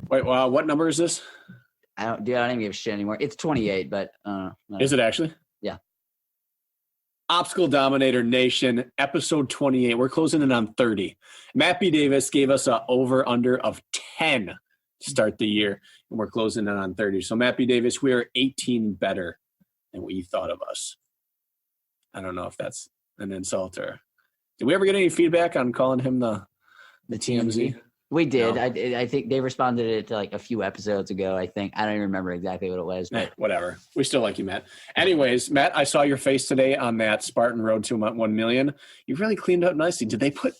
Wait, wow, what number is this? I don't even give a shit anymore. It's 28, but no. Is it actually? Yeah. Obstacle Dominator Nation, episode 28. We're closing in on 30. Matt B. Davis gave us a over-under of 10 to start the year, and we're closing in on 30. So, Matt B. Davis, we are 18 better than what you thought of us. I don't know if that's an insult or... Did we ever get any feedback on calling him the TMZ? We did. No. I think they responded to it like a few episodes ago, I think. I don't even remember exactly what it was. But Whatever. We still like you, Matt. Anyways, Matt, I saw your face today on that Spartan Road to 1 million. You really cleaned up nicely. Did they put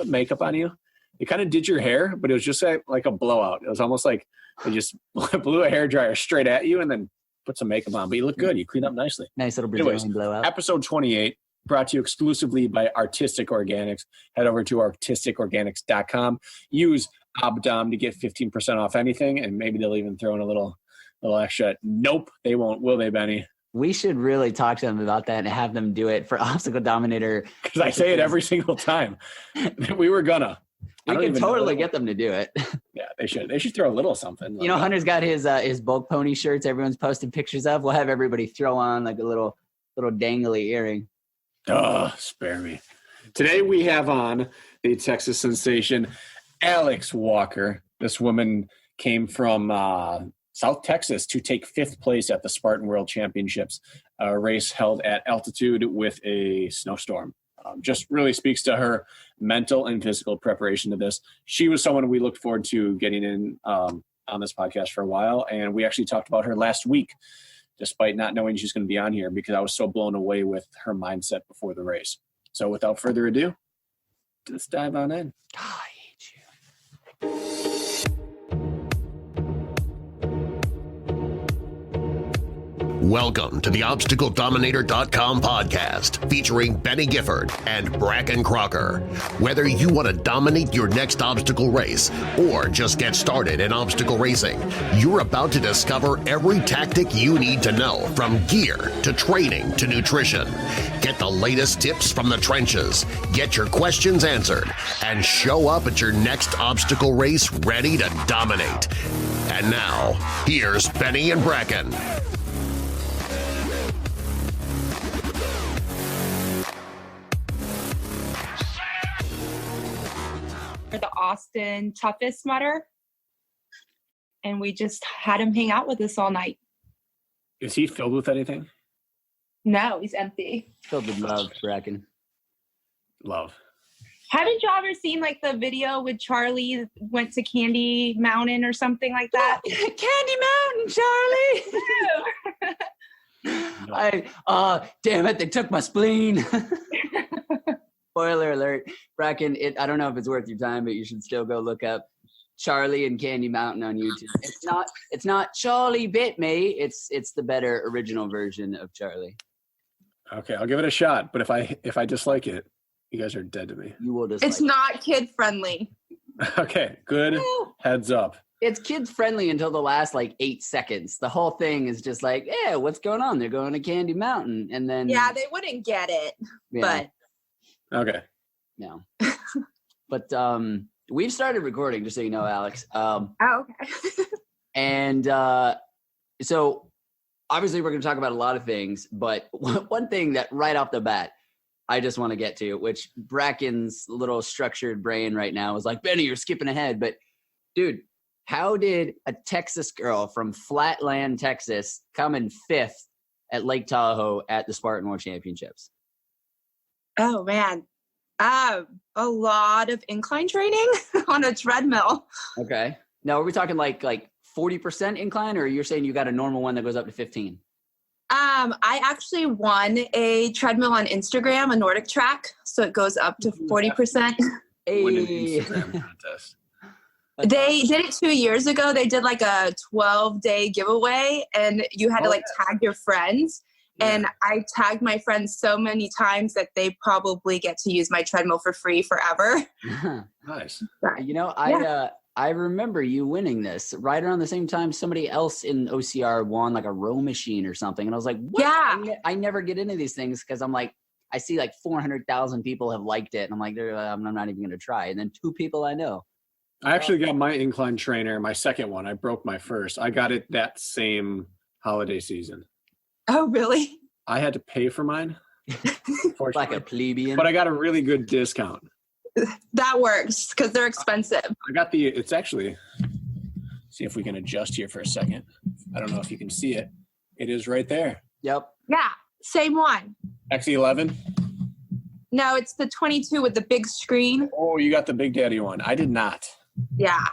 makeup on you? You kind of did your hair, but it was just like a blowout. It was almost like they just blew a hairdryer straight at you and then put some makeup on. But you look good. You cleaned up nicely. Nice little Brazilian blowout. Episode 28. Brought to you exclusively by Artistic Organics. Head over to artisticorganics.com. Use OBDOM to get 15% off anything, and maybe they'll even throw in a little extra. Nope, they won't. Will they, Benny? We should really talk to them about that and have them do it for Obstacle Dominator. Because I say it every single time. We were gonna. We can totally get them to do it. Yeah, they should. They should throw a little something. You know, Hunter's got his bulk pony shirts everyone's posting pictures of. We'll have everybody throw on like a little dangly earring. Spare me. Today we have on the Texas sensation, Alex Walker. This woman came from South Texas to take 5th place at the Spartan World Championships, a race held at altitude with a snowstorm. Just really speaks to her mental and physical preparation to this. She was someone we looked forward to getting in on this podcast for a while, and we actually talked about her last week, despite not knowing she's going to be on here, because I was so blown away with her mindset before the race. So without further ado, let's dive on in. I hate you. Welcome to the ObstacleDominator.com podcast featuring Benny Gifford and Brakken Crocker. Whether you want to dominate your next obstacle race or just get started in obstacle racing, you're about to discover every tactic you need to know, from gear to training to nutrition. Get the latest tips from the trenches, get your questions answered, and show up at your next obstacle race ready to dominate. And now, here's Benny and Brakken. The Austin Toughest sweater, and we just had him hang out with us all night. Is he filled with anything? No, he's empty. Filled with love, Brakken. Love. Haven't you ever seen like the video with Charlie went to Candy Mountain or something like that? Candy Mountain, Charlie. Damn it, they took my spleen. Spoiler alert, Brakken, I don't know if it's worth your time, but you should still go look up Charlie and Candy Mountain on YouTube. It's not Charlie bit me. It's the better original version of Charlie. Okay, I'll give it a shot. But if I dislike it, you guys are dead to me. You will dislike It's not kid friendly. Okay, good heads up. It's kids friendly until the last like 8 seconds. The whole thing is just like, yeah, what's going on? They're going to Candy Mountain, and then they wouldn't get it, but. Okay. No. But we've started recording, just so you know, Alex. Okay. And so obviously we're going to talk about a lot of things, but one thing that right off the bat I just want to get to, which Brakken's little structured brain right now is like, Benny, you're skipping ahead. But dude, how did a Texas girl from Flatland, Texas come in 5th at Lake Tahoe at the Spartan World Championships? Oh man. A lot of incline training on a treadmill. Okay. Now, are we talking like 40% incline, or you're saying you got a normal one that goes up to 15? I actually won a treadmill on Instagram, a Nordic track, so it goes up to 40%. Hey. Contest. They did it 2 years ago. They did like a 12-day giveaway, and you had to like tag your friends. Yeah. And I tagged my friends so many times that they probably get to use my treadmill for free forever. Nice. You know, I remember you winning this right around the same time somebody else in OCR won like a row machine or something. And I was like, what? Yeah. I never get into these things because I'm like, I see like 400,000 people have liked it. And I'm like, I'm not even going to try. And then 2 people I know. I actually got my incline trainer, my second one. I broke my first. I got it that same holiday season. Oh, really? I had to pay for mine. Like a plebeian. But I got a really good discount. That works because they're expensive. I got it's actually, see if we can adjust here for a second. I don't know if you can see it. It is right there. Yep. Yeah, same one. XE11. No, it's the 22 with the big screen. Oh, you got the Big Daddy one. I did not. Yeah.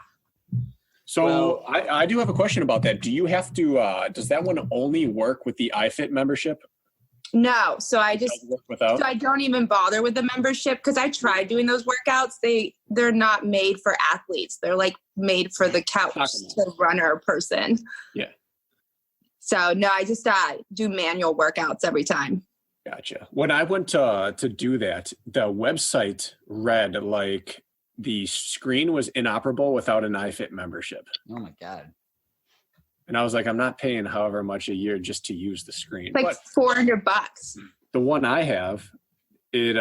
So Well- I do have a question about that. Do you have to, does that one only work with the iFit membership? No, so I just Does it work without? so I don't even bother with the membership because I tried doing those workouts. They're not made for athletes. They're like made for the couch to runner person. Yeah. So no, I just do manual workouts every time. Gotcha. When I went to do that, the website read like the screen was inoperable without an iFit membership. Oh my God. And I was like, I'm not paying however much a year just to use the screen. It's like But $400. the one I have, it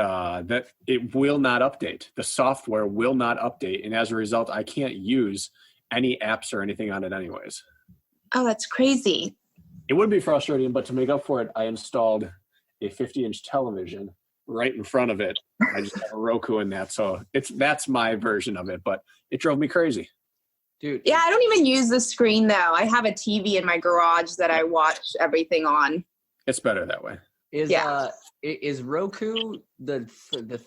will not update. The software will not update. And as a result, I can't use any apps or anything on it anyways. Oh, that's crazy. It would be frustrating, but to make up for it, I installed a 50-inch television right in front of it. I just have a Roku in that. So that's my version of it, but it drove me crazy. Dude. Yeah, I don't even use the screen though. I have a TV in my garage that I watch everything on. It's better that way. Is Roku the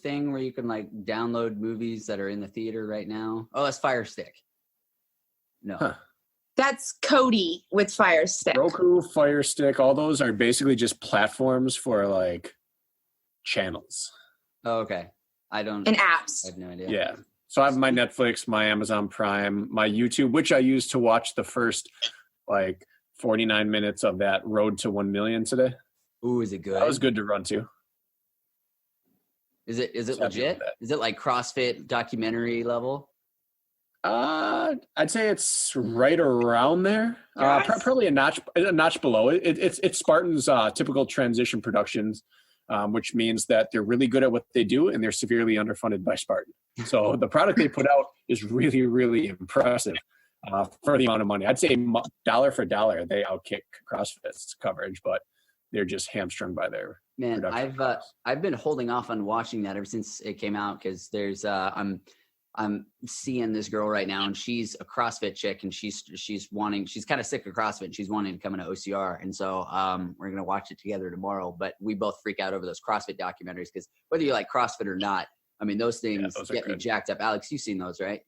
thing where you can like download movies that are in the theater right now? Oh, that's Fire Stick. No. Huh. That's Cody with Fire Stick. Roku, Fire Stick, all those are basically just platforms for like channels. Oh, okay. I don't. And apps. I have no idea. Yeah. So I have my Netflix, my Amazon Prime, my YouTube, which I use to watch the first like 49 minutes of that Road to 1 Million today. Ooh, is it good? That was good to run to. Is it Happy with legit? that. Is it like CrossFit documentary level? I'd say it's right around there. Yes. Probably a notch below. It's Spartan's typical transition productions, which means that they're really good at what they do and they're severely underfunded by Spartan. So the product they put out is really, really impressive for the amount of money. I'd say dollar for dollar, they outkick CrossFit's coverage, but they're just hamstrung by their Man, production. I've been holding off on watching that ever since it came out because there's I'm seeing this girl right now and she's a CrossFit chick and she's kind of sick of CrossFit and she's wanting to come into OCR. And so we're going to watch it together tomorrow, but we both freak out over those CrossFit documentaries because whether you like CrossFit or not, I mean, those things get me jacked up. Alex, you've seen those, right?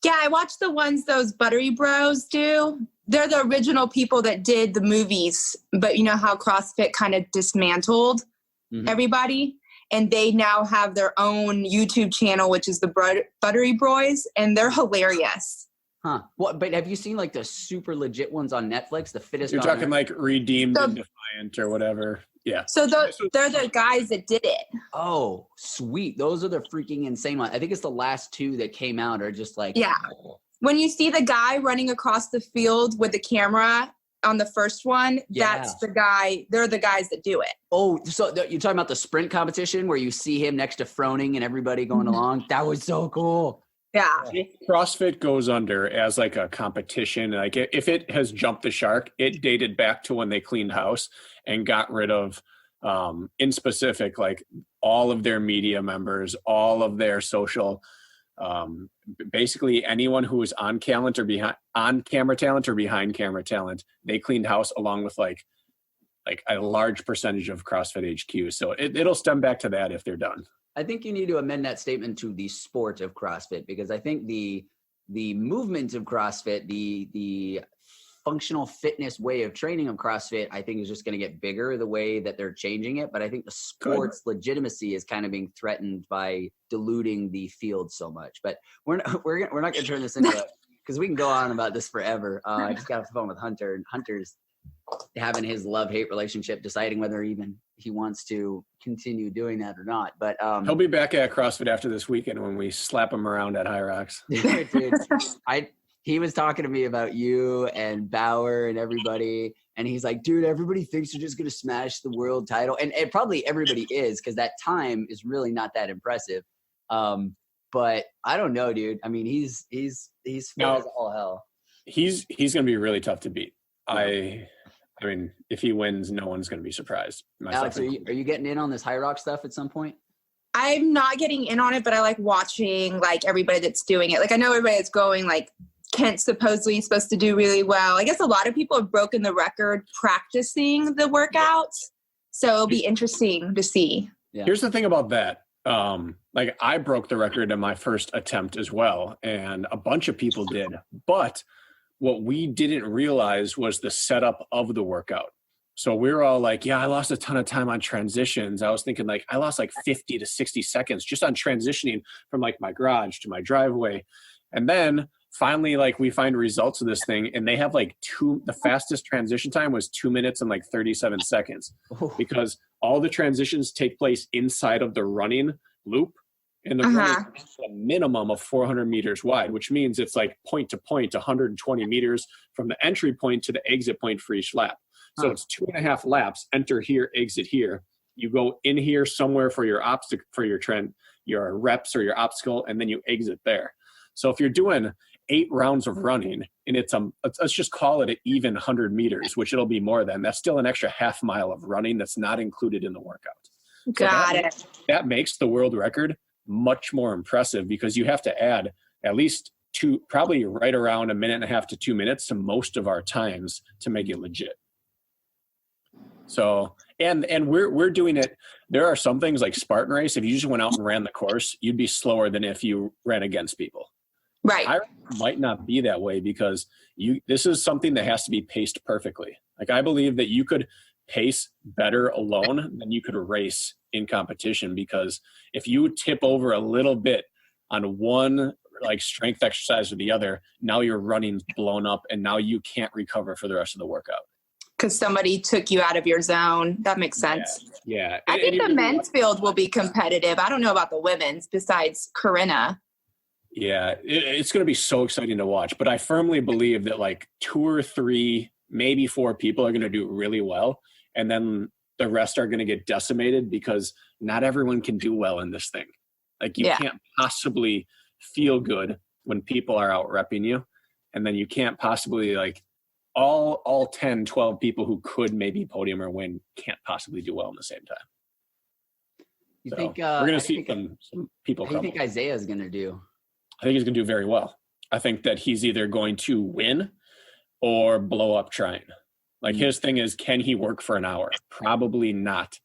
Yeah, I watched the ones those Buttery Bros do. They're the original people that did the movies, but you know how CrossFit kind of dismantled everybody? And they now have their own YouTube channel, which is the Buttery Bros, and they're hilarious. Huh. What? But have you seen like the super legit ones on Netflix? The fittest. You're talking like Redeemed So- and Defiant or whatever. Yeah. So they're the guys that did it. Oh, sweet. Those are the freaking insane ones. I think it's the last two that came out are just like. Yeah. When you see the guy running across the field with the camera on the first one, that's the guy. They're the guys that do it. Oh, so you're talking about the sprint competition where you see him next to Froning and everybody going along? That was so cool. Yeah. If CrossFit goes under as like a competition, like if it has jumped the shark, it dated back to when they cleaned house and got rid of, in specific, like all of their media members, all of their social, basically anyone who was on camera talent or behind camera talent, they cleaned house along with like a large percentage of CrossFit HQ. So it'll stem back to that if they're done. I think you need to amend that statement to the sport of CrossFit because I think the movement of CrossFit, the functional fitness way of training of CrossFit, I think is just going to get bigger the way that they're changing it. But I think the sport's legitimacy is kind of being threatened by diluting the field so much. But we're not going to turn this into it because we can go on about this forever. I just got off the phone with Hunter, and Hunter's having his love-hate relationship, deciding whether even he wants to continue doing that or not. But He'll be back at CrossFit after this weekend when we slap him around at Hyrox. Dude, he was talking to me about you and Bauer and everybody, and he's like, dude, everybody thinks they're just going to smash the world title. And probably everybody is because that time is really not that impressive. But I don't know, dude. I mean, he's fit as all hell. He's going to be really tough to beat. I mean, if he wins, no one's going to be surprised. Alex, are you getting in on this Hyrox stuff at some point? I'm not getting in on it, but I like watching like everybody that's doing it. Like I know everybody that's going, like Kent's supposedly supposed to do really well. I guess a lot of people have broken the record practicing the workouts. So it'll be interesting to see. Yeah. Here's the thing about that. Like I broke the record in my first attempt as well, and a bunch of people did. But what we didn't realize was the setup of the workout. So we were all like, yeah, I lost a ton of time on transitions. I was thinking like I lost like 50 to 60 seconds just on transitioning from like my garage to my driveway. And then finally, like we find results of this thing and they have like the fastest transition time was 2 minutes and like 37 seconds because all the transitions take place inside of the running loop. And the running is a minimum of 400 meters wide, which means it's like point to point, 120 meters from the entry point to the exit point for each lap. So it's 2.5 laps, enter here, exit here. You go in here somewhere for your obstacle, for your trend, your reps or your obstacle, and then you exit there. So if you're doing 8 rounds of running and let's just call it an even 100 meters, which it'll be more than, that's still an extra half mile of running that's not included in the workout. Got it. That makes the world record much more impressive because you have to add at least probably right around 1.5 to 2 minutes to most of our times to make it legit. So, and we're doing it. There are some things like Spartan race. If you just went out and ran the course, you'd be slower than if you ran against people. Right. I might not be that way because this is something that has to be paced perfectly. Like I believe that you could pace better alone than you could race in competition, because if you tip over a little bit on one like strength exercise or the other, now your running's blown up and now you can't recover for the rest of the workout. Because somebody took you out of your zone. That makes sense. Yeah. I think the men's field will be competitive. I don't know about the women's besides Corinna. Yeah, it's going to be so exciting to watch. But I firmly believe that like 2 or 3, maybe 4 people are going to do really well. And then the rest are going to get decimated because not everyone can do well in this thing. Like you can't possibly feel good when people are out repping you. And then you can't possibly like all 10, 12 people who could maybe podium or win can't possibly do well in the same time. You think we're going to see some people come. What do you think Isaiah is going to do? I think he's going to do very well. I think that he's either going to win or blow up trying. Like his thing is, can he work for an hour? Probably not.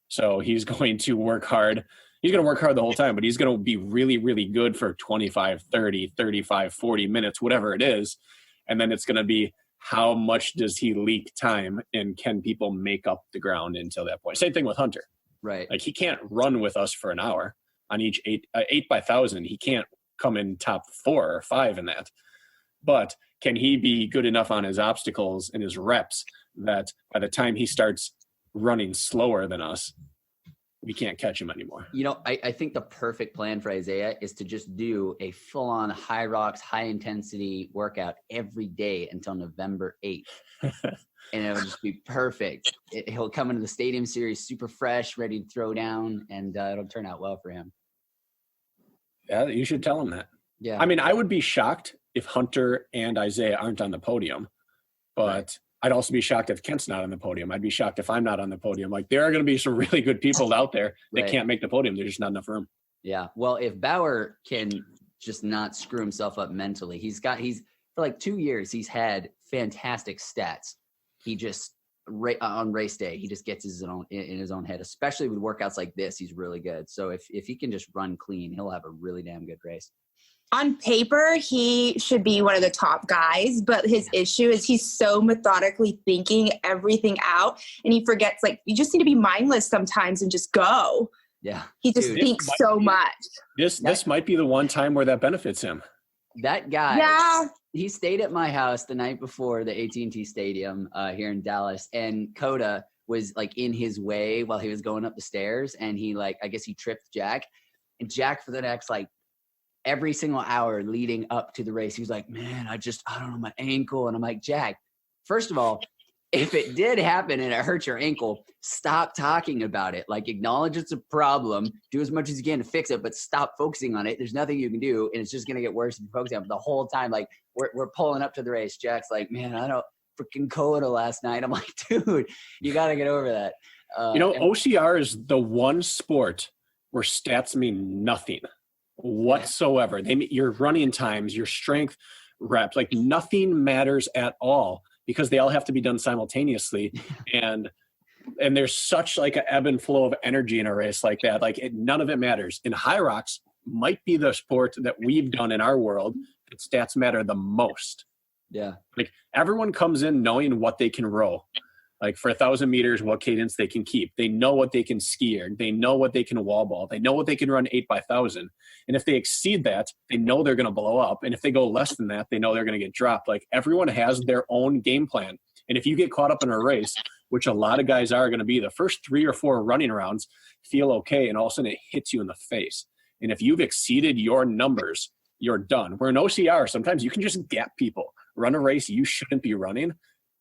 So he's going to work hard. He's going to work hard the whole time, but he's going to be really, really good for 25, 30, 35, 40 minutes, whatever it is. And then it's going to be how much does he leak time and can people make up the ground until that point? Same thing with Hunter. Right. Like he can't run with us for an hour on each 8 by 1,000. He can't come in top 4 or 5 in that. But can he be good enough on his obstacles and his reps that by the time he starts running slower than us, we can't catch him anymore? You know, I think the perfect plan for Isaiah is to just do a full-on Hyrox, high-intensity workout every day until November 8th. And it'll just be perfect. He'll come into the stadium series super fresh, ready to throw down, and it'll turn out well for him. Yeah, you should tell him that. Yeah. I mean, I would be shocked if Hunter and Isaiah aren't on the podium, but I'd also be shocked if Kent's not on the podium. I'd be shocked if I'm not on the podium. Like there are going to be some really good people out there that can't make the podium. There's just not enough room. Yeah. Well, if Bauer can just not screw himself up mentally, he's for like 2 years, he's had fantastic stats. He just on race day, he just gets in his own head, especially with workouts like this. He's really good. So if he can just run clean, he'll have a really damn good race. On paper, he should be one of the top guys, but his issue is he's so methodically thinking everything out, and he forgets, like, you just need to be mindless sometimes and just go. Yeah. He just thinks so much. This might be the one time where that benefits him. That guy, he stayed at my house the night before the AT&T Stadium here in Dallas, and Coda was like in his way while he was going up the stairs, and he I guess he tripped Jack, and Jack for the next every single hour leading up to the race, he was like, man, I don't know, my ankle. And I'm like, Jack, first of all, if it did happen and it hurts your ankle, stop talking about it. Like, acknowledge it's a problem, do as much as you can to fix it, but stop focusing on it. There's nothing you can do, and it's just going to get worse if you focus on it. But the whole time, like, we're pulling up to the race. Jack's like, man, I don't freaking coda last night. I'm like, dude, you got to get over that. OCR is the one sport where stats mean nothing whatsoever. They mean your running times, your strength reps, like nothing matters at all, because they all have to be done simultaneously. and there's such like an ebb and flow of energy in a race like that. Like none of it matters. And Hyrox might be the sport that we've done in our world that stats matter the most. Yeah. Like everyone comes in knowing what they can row. Like for 1,000 meters, what cadence they can keep. They know what they can skier. They know what they can wall ball. They know what they can run 8x1,000. And if they exceed that, they know they're going to blow up. And if they go less than that, they know they're going to get dropped. Like everyone has their own game plan. And if you get caught up in a race, which a lot of guys are going to be, the first 3 or 4 running rounds feel okay. And all of a sudden it hits you in the face. And if you've exceeded your numbers, you're done. Where in OCR, sometimes you can just gap people, run a race you shouldn't be running,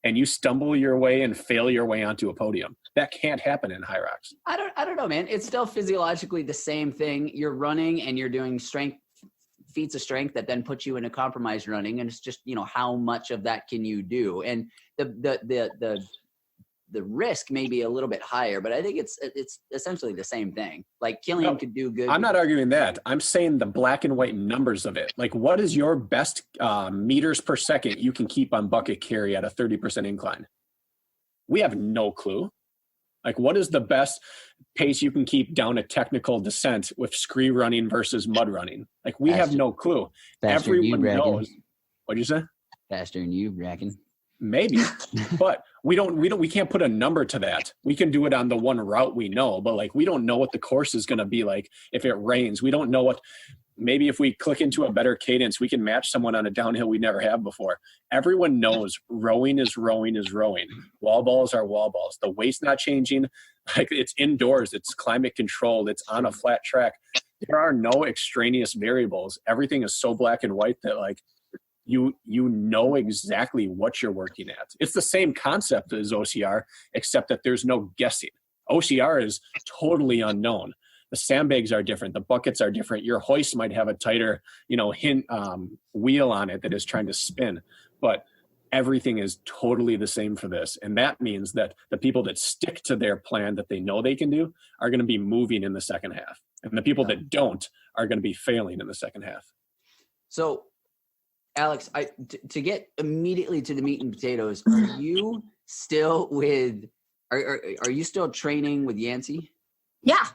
and you stumble your way and fail your way onto a podium. That can't happen in Hyrox. I don't know, man. It's still physiologically the same thing. You're running and you're doing feats of strength that then put you in a compromised running. And it's just, how much of that can you do? And the risk may be a little bit higher, but I think it's essentially the same thing. Like Killian could do good. I'm not arguing that. I'm saying the black and white numbers of it. Like what is your best meters per second you can keep on bucket carry at a 30% incline? We have no clue. Like what is the best pace you can keep down a technical descent with scree running versus mud running? Like we have no clue. Everyone knows. What'd you say? Faster than you, Brakken. Maybe, but we can't put a number to that. We can do it on the one route we know, but like, we don't know what the course is going to be like. If it rains, we don't know maybe if we click into a better cadence, we can match someone on a downhill we never have before. Everyone knows rowing is rowing is rowing. Wall balls are wall balls. The weight's not changing. Like it's indoors, it's climate controlled. It's on a flat track. There are no extraneous variables. Everything is so black and white that like, you know exactly what you're working at. It's the same concept as OCR, except that there's no guessing. OCR is totally unknown. The sandbags are different. The buckets are different. Your hoist might have a tighter, wheel on it that is trying to spin, but everything is totally the same for this. And that means that the people that stick to their plan that they know they can do are going to be moving in the second half. And the people that don't are going to be failing in the second half. So, Alex, to get immediately to the meat and potatoes, are you still are you still training with Yancey? Yeah.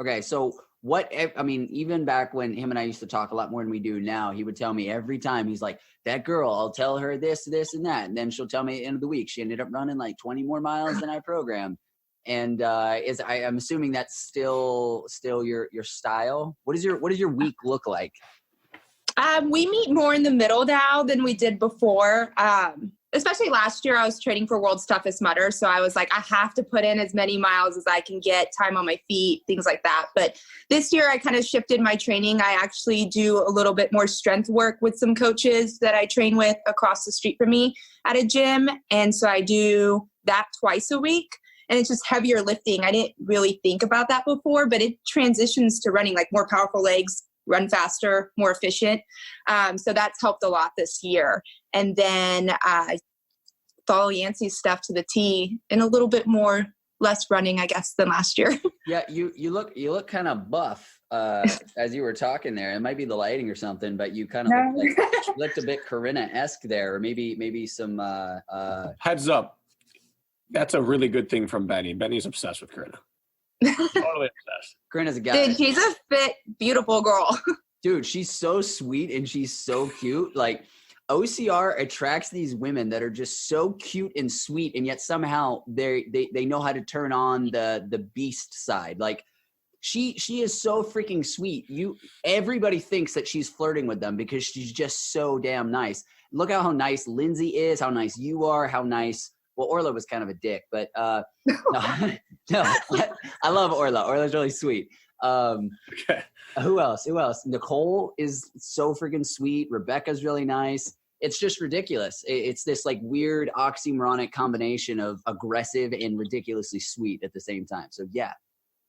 Okay. So even back when him and I used to talk a lot more than we do now, he would tell me every time, he's like, that girl, I'll tell her this, and that. And then she'll tell me at the end of the week, she ended up running like 20 more miles than I programmed. And I'm assuming that's still your style. What does your week look like? We meet more in the middle now than we did before. Especially last year, I was training for World's Toughest Mudder. So I was like, I have to put in as many miles as I can get, time on my feet, things like that. But this year I kind of shifted my training. I actually do a little bit more strength work with some coaches that I train with across the street from me at a gym. And so I do that twice a week. And it's just heavier lifting. I didn't really think about that before, but it transitions to running, like more powerful legs, run faster, more efficient. So that's helped a lot this year. And then I follow Yancey's stuff to the T and a little bit less running, I guess, than last year. Yeah, you look kind of buff as you were talking there. It might be the lighting or something, but you kind of looked a bit Corinna-esque there, or maybe some heads up. That's a really good thing from Benny. Benny's obsessed with Corinna. Totally obsessed. Corinna's a guy. Dude, she's a fit, beautiful girl. Dude, she's so sweet and she's so cute. Like, OCR attracts these women that are just so cute and sweet, and yet somehow they know how to turn on the beast side. Like, she is so freaking sweet. Everybody thinks that she's flirting with them because she's just so damn nice. Look at how nice Lindsay is, how nice you are, how nice. Well, Orla was kind of a dick, but no, I love Orla. Orla's really sweet. Okay. Who else? Nicole is so freaking sweet. Rebecca's really nice. it's just ridiculous. It's this like weird oxymoronic combination of aggressive and ridiculously sweet at the same time. So yeah,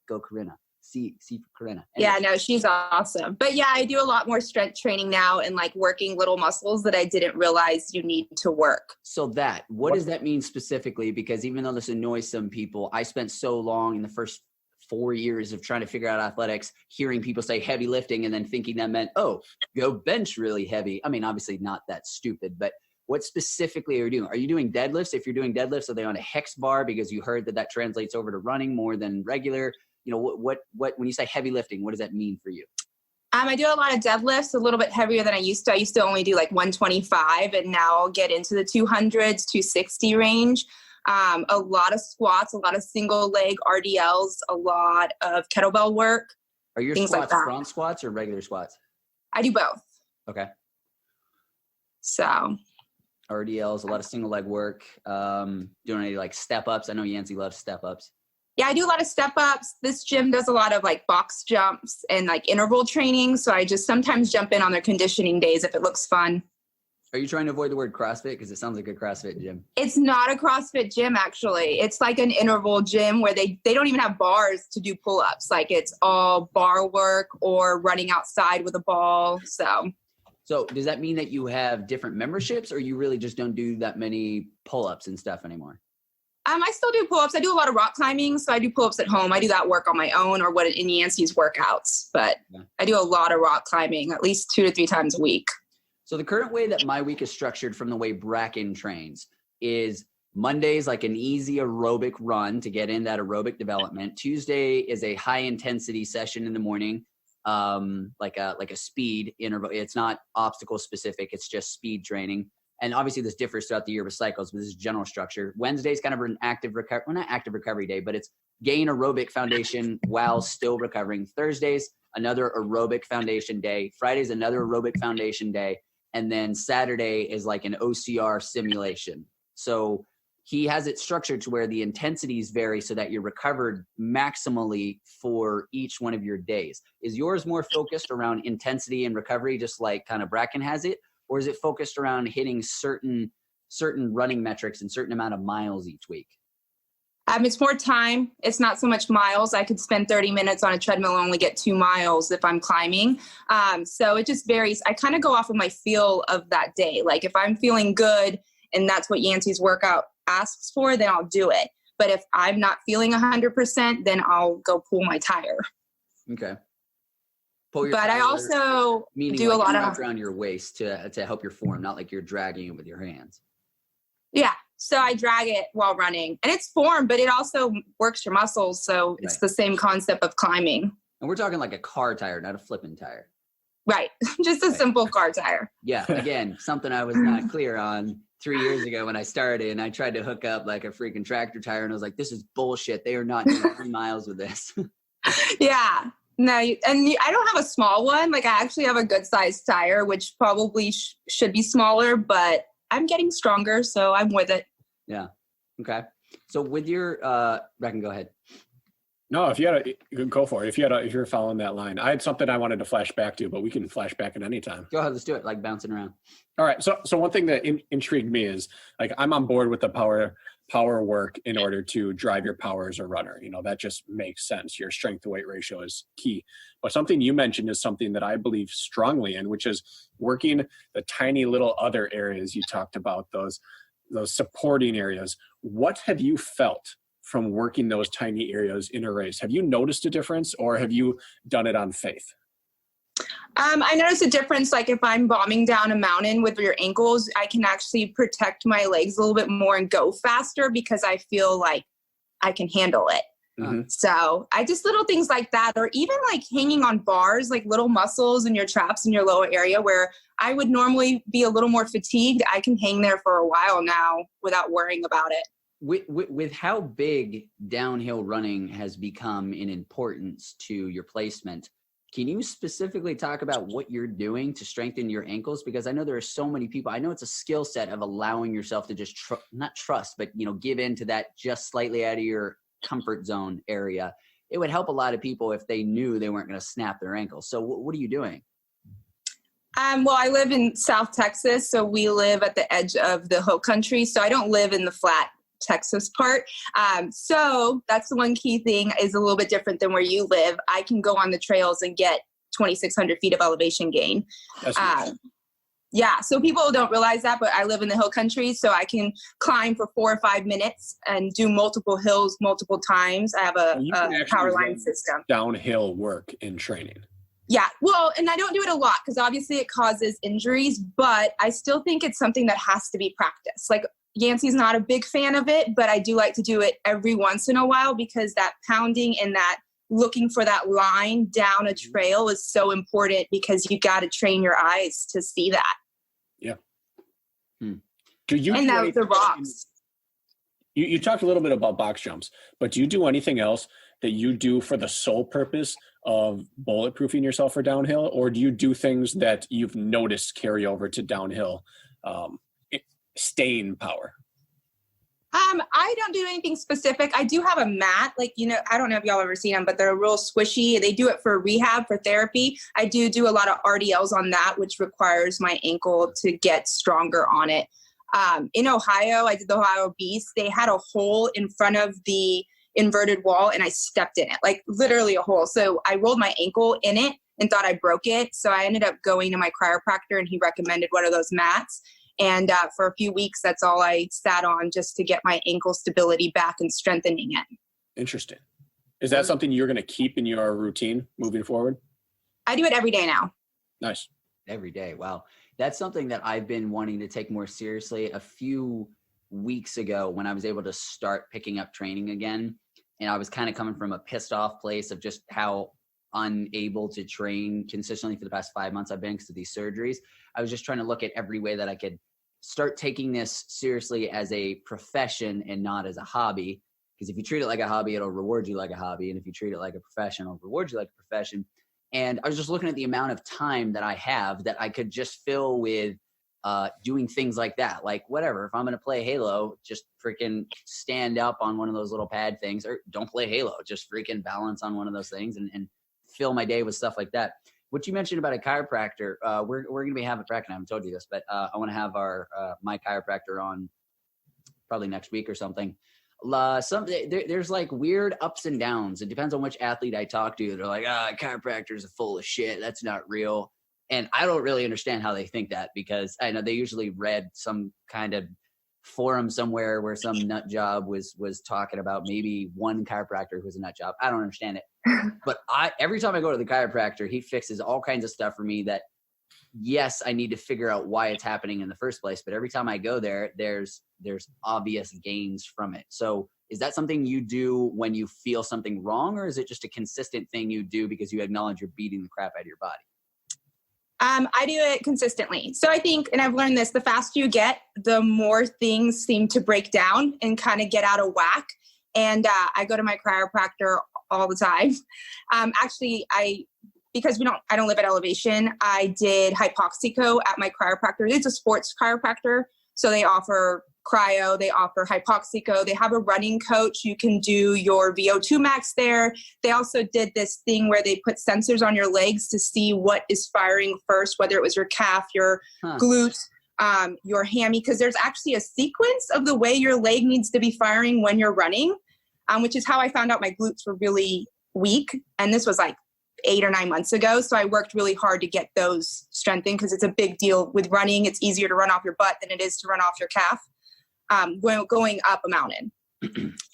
go Corinna. C for Corinna. Yeah, no, she's awesome. But yeah, I do a lot more strength training now and like working little muscles that I didn't realize you need to work. So what does that mean specifically? Because even though this annoys some people, I spent so long in the first 4 years of trying to figure out athletics, hearing people say heavy lifting and then thinking that meant, oh, go bench really heavy. I mean, obviously not that stupid, but what specifically are you doing? Are you doing deadlifts? If you're doing deadlifts, are they on a hex bar because you heard that translates over to running more than regular? You know, what when you say heavy lifting, what does that mean for you? I do a lot of deadlifts, a little bit heavier than I used to. I used to only do like 125, and now I'll get into the 200s, 260 range. A lot of squats, a lot of single leg RDLs, a lot of kettlebell work. Are your squats like front squats or regular squats? I do both. Okay. So RDLs, a lot of single leg work. Doing any like step ups? I know Yancy loves step ups. Yeah, I do a lot of step ups. This gym does a lot of like box jumps and like interval training. So I just sometimes jump in on their conditioning days if it looks fun. Are you trying to avoid the word CrossFit? Because it sounds like a CrossFit gym. It's not a CrossFit gym, actually. It's like an interval gym where they don't even have bars to do pull-ups. Like it's all bar work or running outside with a ball. So does that mean that you have different memberships, or you really just don't do that many pull-ups and stuff anymore? I still do pull-ups. I do a lot of rock climbing, so I do pull-ups at home. I do that work on my own or what in Yancey's workouts. But yeah. I do a lot of rock climbing, at least 2 to 3 times a week. So the current way that my week is structured from the way Brakken trains is Monday's like an easy aerobic run to get in that aerobic development. Tuesday is a high intensity session in the morning, like a speed interval. It's not obstacle specific. It's just speed training. And obviously this differs throughout the year with cycles, but this is general structure. Wednesday's kind of an active recovery, well, not active recovery day, but it's gain aerobic foundation while still recovering. Thursday's another aerobic foundation day. Friday's another aerobic foundation day. And then Saturday is like an OCR simulation. So he has it structured to where the intensities vary so that you're recovered maximally for each one of your days. Is yours more focused around intensity and recovery, just like kind of Brakken has it? Or is it focused around hitting certain running metrics and certain amount of miles each week? It's more time. It's not so much miles. I could spend 30 minutes on a treadmill and only get 2 miles if I'm climbing. So it just varies. I kind of go off of my feel of that day. Like if I'm feeling good and that's what Yancey's workout asks for, then I'll do it. But if I'm not feeling 100%, then I'll go pull my tire. Okay. But I also do like a lot of around your waist to help your form, not like you're dragging it with your hands. Yeah. So I drag it while running, and it's form, but it also works your muscles. So it's the same concept of climbing. And we're talking like a car tire, not a flipping tire. Right. Just a simple car tire. Yeah. Again, something I was not clear on 3 years ago when I started, and I tried to hook up like a freaking tractor tire, and I was like, this is bullshit. They are not doing 3 miles with this. Yeah. No, I don't have a small one. Like I actually have a good sized tire, which probably should be smaller, but I'm getting stronger, so I'm with it. Yeah. Okay. So with your, Brakken, go ahead. No, if you had go for it. If you're following that line, I had something I wanted to flash back to, but we can flash back at any time. Go ahead. Let's do it. Like bouncing around. All right. So one thing that intrigued me is like, I'm on board with the power work in order to drive your power as a runner. You know, that just makes sense. Your strength to weight ratio is key. But something you mentioned is something that I believe strongly in, which is working the tiny little other areas. You talked about those supporting areas. What have you felt from working those tiny areas in a race? Have you noticed a difference, or have you done it on faith? I notice a difference. Like if I'm bombing down a mountain with your ankles, I can actually protect my legs a little bit more and go faster because I feel like I can handle it. Mm-hmm. So I just little things like that, or even like hanging on bars, like little muscles in your traps in your lower area where I would normally be a little more fatigued. I can hang there for a while now without worrying about it. With how big downhill running has become in importance to your placement, can you specifically talk about what you're doing to strengthen your ankles? Because I know there are so many people. I know it's a skill set of allowing yourself to just not trust, but give in to that just slightly out of your comfort zone area. It would help a lot of people if they knew they weren't going to snap their ankles. So what are you doing? Well, I live in South Texas, so we live at the edge of the hill country. So I don't live in the flat Texas part. So that's the one key thing is a little bit different than where you live. I can go on the trails and get 2,600 feet of elevation gain. That's nice. Yeah, so people don't realize that, but I live in the hill country, so I can climb for 4 or 5 minutes and do multiple hills multiple times. I have a power line system. Downhill work in training. Yeah, well, and I don't do it a lot because obviously it causes injuries, but I still think it's something that has to be practiced. Like Yancey's not a big fan of it, but I do like to do it every once in a while because that pounding and that looking for that line down a trail is so important because you got to train your eyes to see that. Yeah. Do you and the rocks. You talked a little bit about box jumps, but do you do anything else that you do for the sole purpose of bulletproofing yourself for downhill, or do you do things that you've noticed carry over to downhill, staying power? I don't do anything specific. I do have a mat, like, I don't know if y'all ever seen them, but they're real squishy. They do it for rehab, for therapy. I do a lot of RDLs on that, which requires my ankle to get stronger on it. In Ohio, I did the Ohio Beast. They had a hole in front of the inverted wall and I stepped in it, like literally a hole. So I rolled my ankle in it and thought I broke it. So I ended up going to my chiropractor and he recommended one of those mats. And for a few weeks, that's all I sat on just to get my ankle stability back and strengthening it. Interesting. Is that something you're going to keep in your routine moving forward? I do it every day now. Nice. Every day. Wow. That's something that I've been wanting to take more seriously. A few weeks ago when I was able to start picking up training again, and I was kind of coming from a pissed off place of just how unable to train consistently for the past 5 months I've been because of these surgeries. I was just trying to look at every way that I could start taking this seriously as a profession and not as a hobby. Because if you treat it like a hobby, it'll reward you like a hobby. And if you treat it like a profession, it'll reward you like a profession. And I was just looking at the amount of time that I have that I could just fill with doing things like that. Like whatever, if I'm going to play Halo, just freaking stand up on one of those little pad things, or don't play Halo, just freaking balance on one of those things and fill my day with stuff like that. What you mentioned about a chiropractor, we're going to be having Brakken. I haven't told you this, but I want to have my chiropractor on probably next week or something. There's like weird ups and downs. It depends on which athlete I talk to. They're like, chiropractors are full of shit. That's not real. And I don't really understand how they think that, because I know they usually read some kind of forum somewhere where some nut job was talking about maybe one chiropractor who's a nut job. I don't understand it. But every time I go to the chiropractor, he fixes all kinds of stuff for me that, yes, I need to figure out why it's happening in the first place. But every time I go there, there's obvious gains from it. So is that something you do when you feel something wrong, or is it just a consistent thing you do because you acknowledge you're beating the crap out of your body? I do it consistently. So I think, and I've learned this, the faster you get, the more things seem to break down and kind of get out of whack. And I go to my chiropractor all the time. Actually, because I don't live at elevation, I did hypoxico at my chiropractor. It's a sports chiropractor. So they offer cryo, they offer hypoxico, they have a running coach. You can do your VO2 max there. They also did this thing where they put sensors on your legs to see what is firing first, whether it was your calf, your glute, your hammy, because there's actually a sequence of the way your leg needs to be firing when you're running, which is how I found out my glutes were really weak. And this was like 8 or 9 months ago. So I worked really hard to get those strengthened, because it's a big deal with running. It's easier to run off your butt than it is to run off your calf going up a mountain.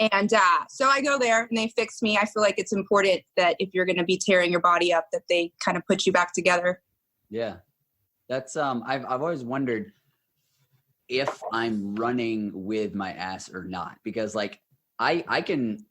And so I go there and they fix me. I feel like it's important that if you're going to be tearing your body up, that they kind of put you back together. Yeah. That's I've always wondered if I'm running with my ass or not, because like I can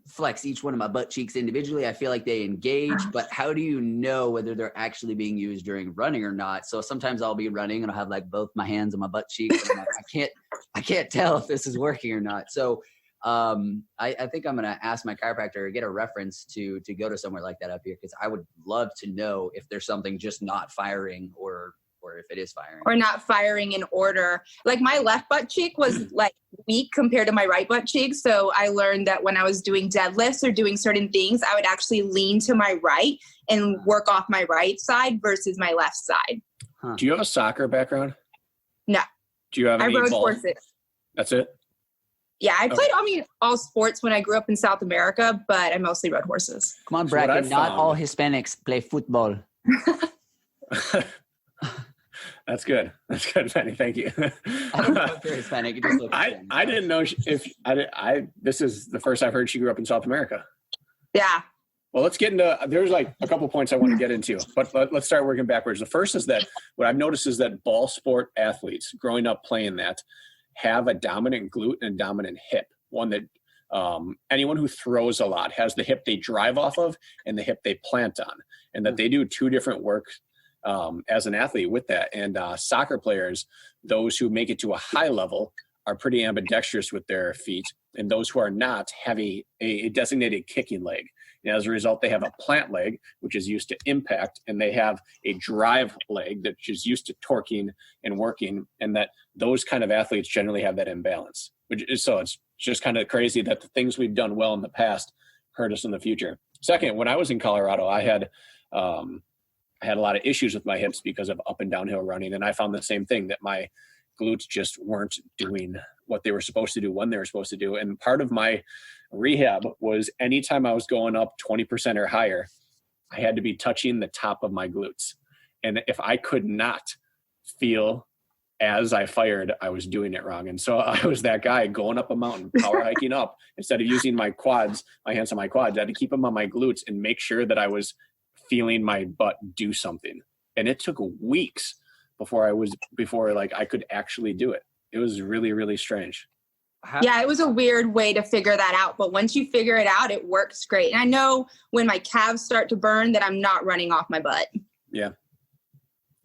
flex each one of my butt cheeks individually. I feel like they engage, but how do you know whether they're actually being used during running or not? So sometimes I'll be running and I'll have like both my hands on my butt cheeks. And I'm like, I can't tell if this is working or not. So I think I'm going to ask my chiropractor or get a reference to go to somewhere like that up here, because I would love to know if there's something just not firing or or if it is firing. Or not firing in order. Like my left butt cheek was like weak compared to my right butt cheek. So I learned that when I was doing deadlifts or doing certain things, I would actually lean to my right and work off my right side versus my left side. Huh. Do you have a soccer background? No. Do you have any I rode ball? horses. That's it? Yeah, I played, all sports when I grew up in South America, but I mostly rode horses. Come on, Brakken. Not all Hispanics play football. That's good. That's good, Penny. Thank you. I don't know if you're Hispanic. You just look Hispanic. I didn't know this is the first I've heard she grew up in South America. Yeah. Well, let's get into, there's like a couple points I want to get into, but let's start working backwards. The first is that what I've noticed is that ball sport athletes growing up playing that have a dominant glute and a dominant hip. One that anyone who throws a lot has the hip they drive off of and the hip they plant on, and that they do two different work as an athlete with that. And soccer players, those who make it to a high level, are pretty ambidextrous with their feet, and those who are not have a designated kicking leg. And as a result, they have a plant leg, which is used to impact, and they have a drive leg that is used to torquing and working, and that those kind of athletes generally have that imbalance. So it's just kind of crazy that the things we've done well in the past hurt us in the future. Second, when I was in Colorado, I had a lot of issues with my hips because of up and downhill running, and I found the same thing, that my glutes just weren't doing what they were supposed to do when they were supposed to do. And part of my rehab was anytime I was going up 20% or higher, I had to be touching the top of my glutes. And if I could not feel as I fired, I was doing it wrong. And so I was that guy going up a mountain, power hiking up. Instead of using my hands on my quads, I had to keep them on my glutes and make sure that I was feeling my butt do something. And it took weeks before I could actually do it. It was really, really strange. Yeah, it was a weird way to figure that out. But once you figure it out, it works great. And I know when my calves start to burn that I'm not running off my butt. Yeah.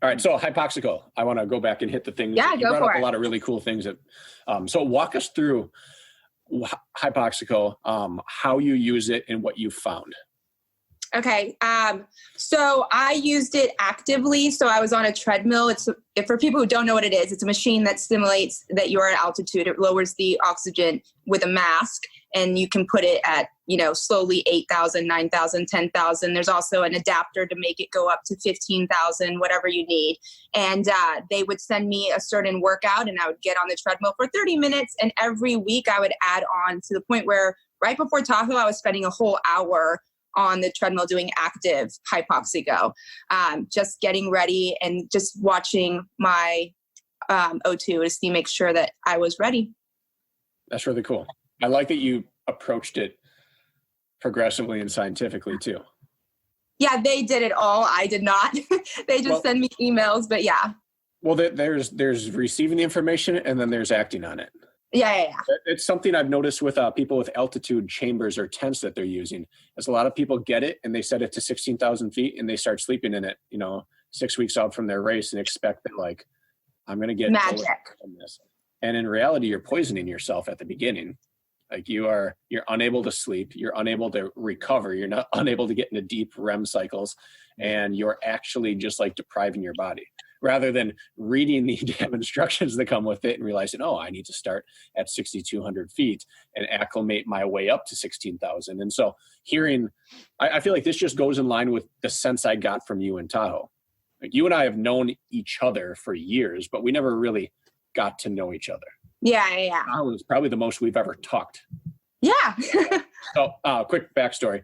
All right. So hypoxico, I want to go back and hit the things. Yeah, you go brought for up it. A lot of really cool things. So walk us through hypoxico, how you use it and what you found. Okay. So I used it actively. So I was on a treadmill. For people who don't know what it is, it's a machine that simulates that you're at altitude. It lowers the oxygen with a mask, and you can put it at, slowly 8,000, 9,000, 10,000. There's also an adapter to make it go up to 15,000, whatever you need. And they would send me a certain workout, and I would get on the treadmill for 30 minutes. And every week I would add on, to the point where right before Tahoe, I was spending a whole hour on the treadmill doing active hypoxico, just getting ready and just watching my O2 to make sure that I was ready. That's really cool. I like that you approached it progressively and scientifically too. Yeah, they did it all. I did not. They just send me emails, but yeah. Well, there's receiving the information, and then there's acting on it. Yeah. It's something I've noticed with people with altitude chambers or tents that they're using. As a lot of people get it and they set it to 16,000 feet and they start sleeping in it, 6 weeks out from their race, and expect that I'm going to get magic from this. And in reality, you're poisoning yourself at the beginning. You're unable to sleep, you're unable to recover, you're not unable to get into deep REM cycles, and you're actually just depriving your body. Rather than reading the damn instructions that come with it and realizing, I need to start at 6,200 feet and acclimate my way up to 16,000. And so I feel like this just goes in line with the sense I got from you in Tahoe. You and I have known each other for years, but we never really got to know each other. Yeah. Tahoe was probably the most we've ever talked. Yeah. So quick backstory.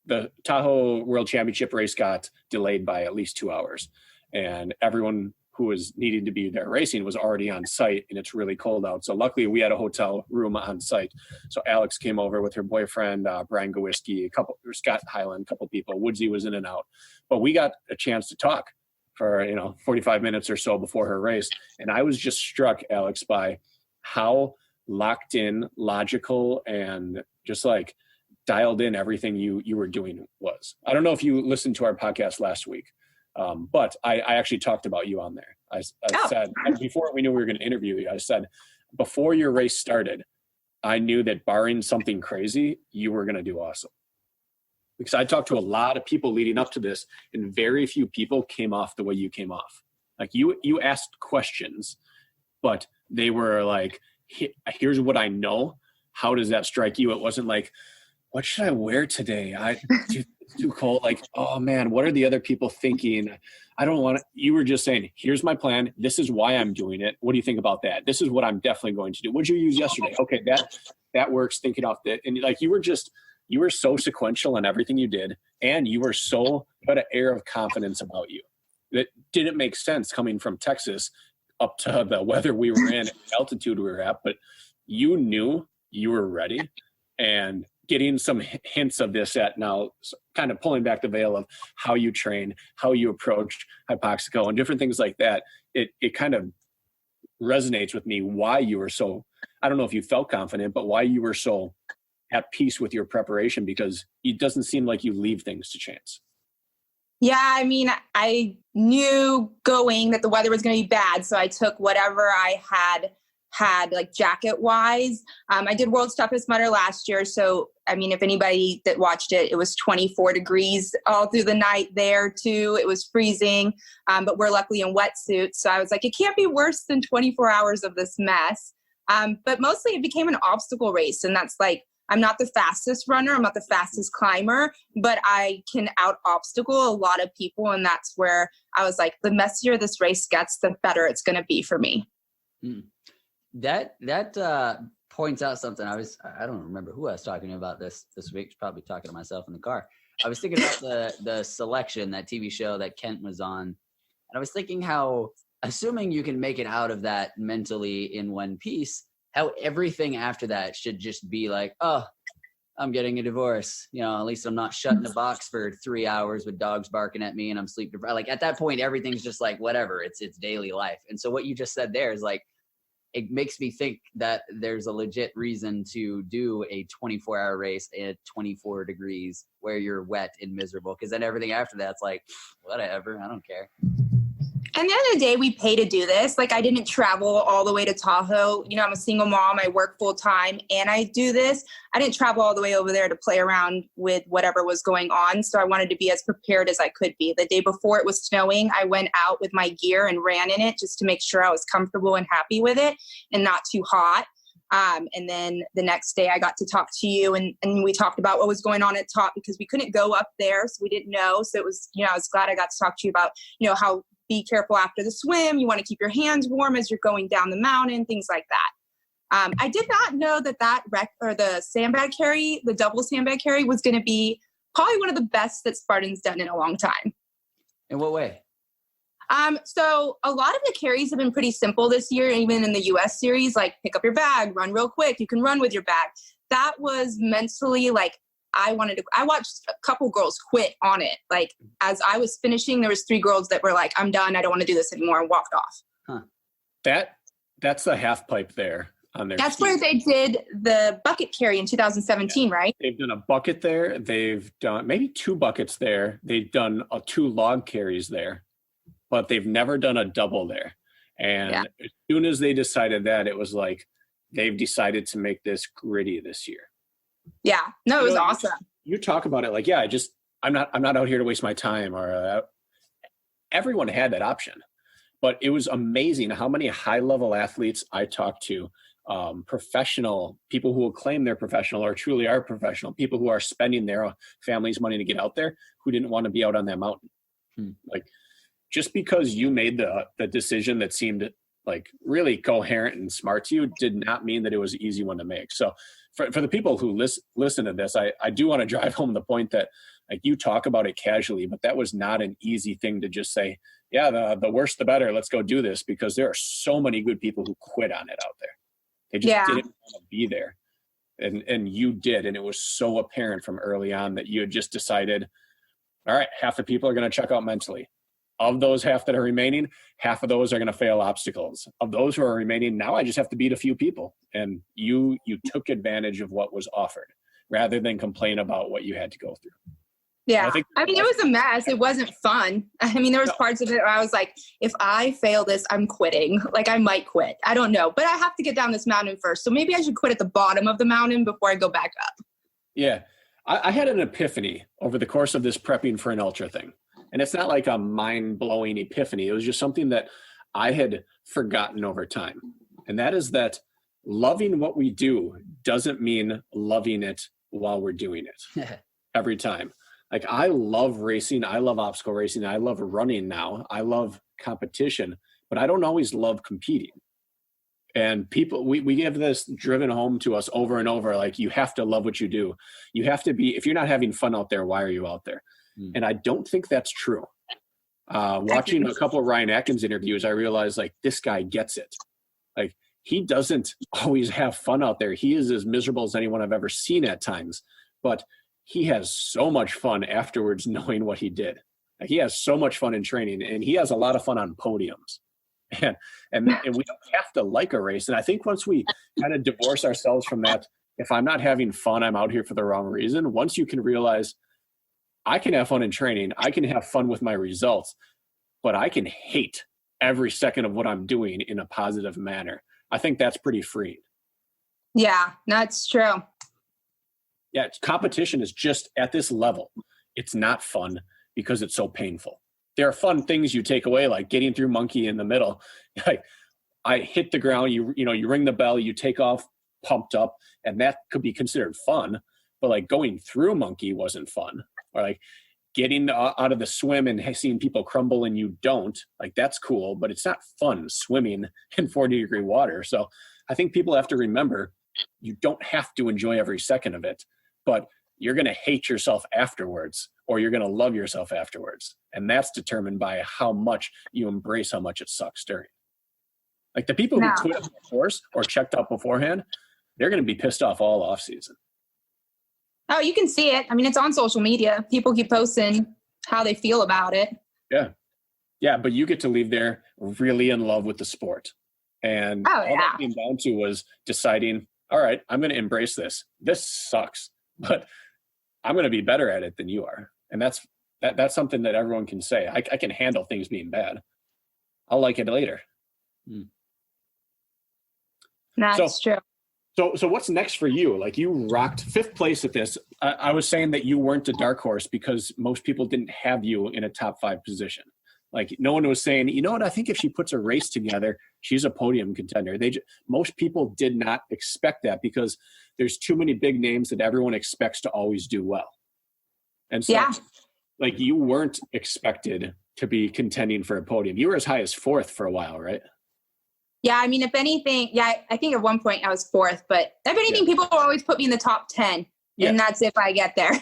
The Tahoe World Championship race got delayed by at least 2 hours. And everyone who was needing to be there racing was already on site, and it's really cold out. So luckily we had a hotel room on site. So Alex came over with her boyfriend, Brian Gowiski, Scott Hyland, a couple people. Woodsy was in and out. But we got a chance to talk for, 45 minutes or so before her race. And I was just struck, Alex, by how locked in, logical, and just dialed in everything you were doing was. I don't know if you listened to our podcast last week. But I actually talked about you on there. I said, before we knew we were going to interview you, I said, before your race started, I knew that barring something crazy, you were going to do awesome. Because I talked to a lot of people leading up to this, and very few people came off the way you came off. Like you asked questions, but they were like, here's what I know. How does that strike you? It wasn't like, what should I wear today? It's too cold. Like, oh man, what are the other people thinking? I don't want to. You were just saying, here's my plan. This is why I'm doing it. What do you think about that? This is what I'm definitely going to do. What'd you use yesterday? Okay, that works. Thinking off that. And like, you were so sequential in everything you did. And you were so got an air of confidence about you that didn't make sense coming from Texas up to the weather we were in, altitude we were at, but you knew you were ready. And getting some hints of this at now, kind of pulling back the veil of how you train, how you approach Hypoxico and different things like that. It kind of resonates with me why you were so, I don't know if you felt confident, but why you were so at peace with your preparation, because it doesn't seem like you leave things to chance. Yeah, I mean, I knew going that the weather was going to be bad, so I took whatever I had like jacket wise. I did World's Toughest Mudder last year. So, I mean, if anybody that watched it, it was 24 degrees all through the night there too. It was freezing, but we're luckily in wetsuits. So I was like, it can't be worse than 24 hours of this mess. But mostly it became an obstacle race. And that's like, I'm not the fastest runner. I'm not the fastest climber, but I can out obstacle a lot of people. And that's where I was like, the messier this race gets, the better it's going to be for me. That points out something. I don't remember who I was talking to about this week. Probably talking to myself in the car. I was thinking about the Selection, that TV show that Kent was on. And I was thinking how, assuming you can make it out of that mentally in one piece, how everything after that should just be like, oh, I'm getting a divorce. You know, at least I'm not shut in a box for 3 hours with dogs barking at me and I'm sleep deprived. Like at that point, everything's just like, whatever, it's daily life. And so what you just said there is like, it makes me think that there's a legit reason to do a 24-hour race at 24 degrees where you're wet and miserable. Because then everything after that's like, whatever, I don't care. And the end of the day, we pay to do this. Like I didn't travel all the way to Tahoe. You know, I'm a single mom. I work full time and I do this. I didn't travel all the way over there to play around with whatever was going on. So I wanted to be as prepared as I could be. The day before it was snowing, I went out with my gear and ran in it just to make sure I was comfortable and happy with it and not too hot. And then the next day I got to talk to you and we talked about what was going on at top because we couldn't go up there. So we didn't know. So it was, you know, I was glad I got to talk to you about, you know, how be careful after the swim. You want to keep your hands warm as you're going down the mountain, things like that. I did not know that the sandbag carry, the double sandbag carry was going to be probably one of the best that Spartan's done in a long time. In what way? So a lot of the carries have been pretty simple this year, even in the US series, like pick up your bag, run real quick. You can run with your bag. That was mentally like, I watched a couple girls quit on it. Like as I was finishing, there was 3 girls that were like, I'm done. I don't want to do this anymore and walked off. Huh. That's the half pipe there on their That's ski. where they did the bucket carry in 2017, right? They've done a bucket there. They've done maybe 2 buckets there. They've done 2 log carries there, but they've never done a double there. And as soon as they decided that, it was like, they've decided to make this gritty this year. Yeah, no, it was awesome. You talk about it like, yeah, I'm not out here to waste my time. Or everyone had that option, but it was amazing how many high level athletes I talked to, professional people who will claim they're professional or truly are professional, people who are spending their family's money to get out there, who didn't want to be out on that mountain. Like just because you made the decision that seemed like really coherent and smart to you did not mean that it was an easy one to make. So for the people who listen to this, I do want to drive home the point that like you talk about it casually, but that was not an easy thing to just say, yeah, the worse, the better. Let's go do this, because there are so many good people who quit on it out there. They just didn't want to be there. And you did. And it was so apparent from early on that you had just decided, all right, half the people are going to check out mentally. Of those half that are remaining, half of those are going to fail obstacles. Of those who are remaining, now I just have to beat a few people. And you took advantage of what was offered rather than complain about what you had to go through. Yeah. I mean, it was a mess. It wasn't fun. I mean, there was parts of it where I was like, if I fail this, I'm quitting. Like I might quit. I don't know, but I have to get down this mountain first. So maybe I should quit at the bottom of the mountain before I go back up. Yeah. I had an epiphany over the course of this prepping for an ultra thing. And it's not like a mind-blowing epiphany. It was just something that I had forgotten over time. And that is that loving what we do doesn't mean loving it while we're doing it every time. Like, I love racing. I love obstacle racing. I love running now. I love competition, but I don't always love competing. And people, we have this driven home to us over and over, like, you have to love what you do. You have to be, if you're not having fun out there, why are you out there? And I don't think that's true. Watching a couple of Ryan Atkins interviews, I realized, like, this guy gets it. Like, he doesn't always have fun out there. He is as miserable as anyone I've ever seen at times, but he has so much fun afterwards knowing what he did. Like, he has so much fun in training, and he has a lot of fun on podiums. And we don't have to like a race. And I think once we kind of divorce ourselves from that, if I'm not having fun, I'm out here for the wrong reason. Once you can realize I can have fun in training, I can have fun with my results, but I can hate every second of what I'm doing in a positive manner. I think that's pretty freeing. Yeah, that's true. Yeah, competition is just at this level. It's not fun because it's so painful. There are fun things you take away, like getting through monkey in the middle. Like, I hit the ground, you ring the bell, you take off pumped up, and that could be considered fun. But like going through monkey wasn't fun. Or like getting out of the swim and seeing people crumble and you don't, like, that's cool, but it's not fun swimming in 40-degree water. So I think people have to remember, you don't have to enjoy every second of it, but you're going to hate yourself afterwards, or you're going to love yourself afterwards. And that's determined by how much you embrace how much it sucks during. Like, the people who quit the course or checked out beforehand, they're going to be pissed off all off season. Oh, you can see it. I mean, it's on social media. People keep posting how they feel about it. Yeah. Yeah, but you get to leave there really in love with the sport. And all that came down to was deciding, all right, I'm going to embrace this. This sucks, but I'm going to be better at it than you are. And that's something that everyone can say. I can handle things being bad. I'll like it later. That's true. So what's next for you? Like, you rocked 5th place at this. I was saying that you weren't a dark horse because most people didn't have you in a top 5 position. Like, no one was saying, you know what, I think if she puts a race together, she's a podium contender. Most people did not expect that because there's too many big names that everyone expects to always do well. And so, like, you weren't expected to be contending for a podium. You were as high as 4th for a while, right? Yeah, I mean, if anything, I think at one point I was 4th, but if anything, people will always put me in the top 10, and that's if I get there.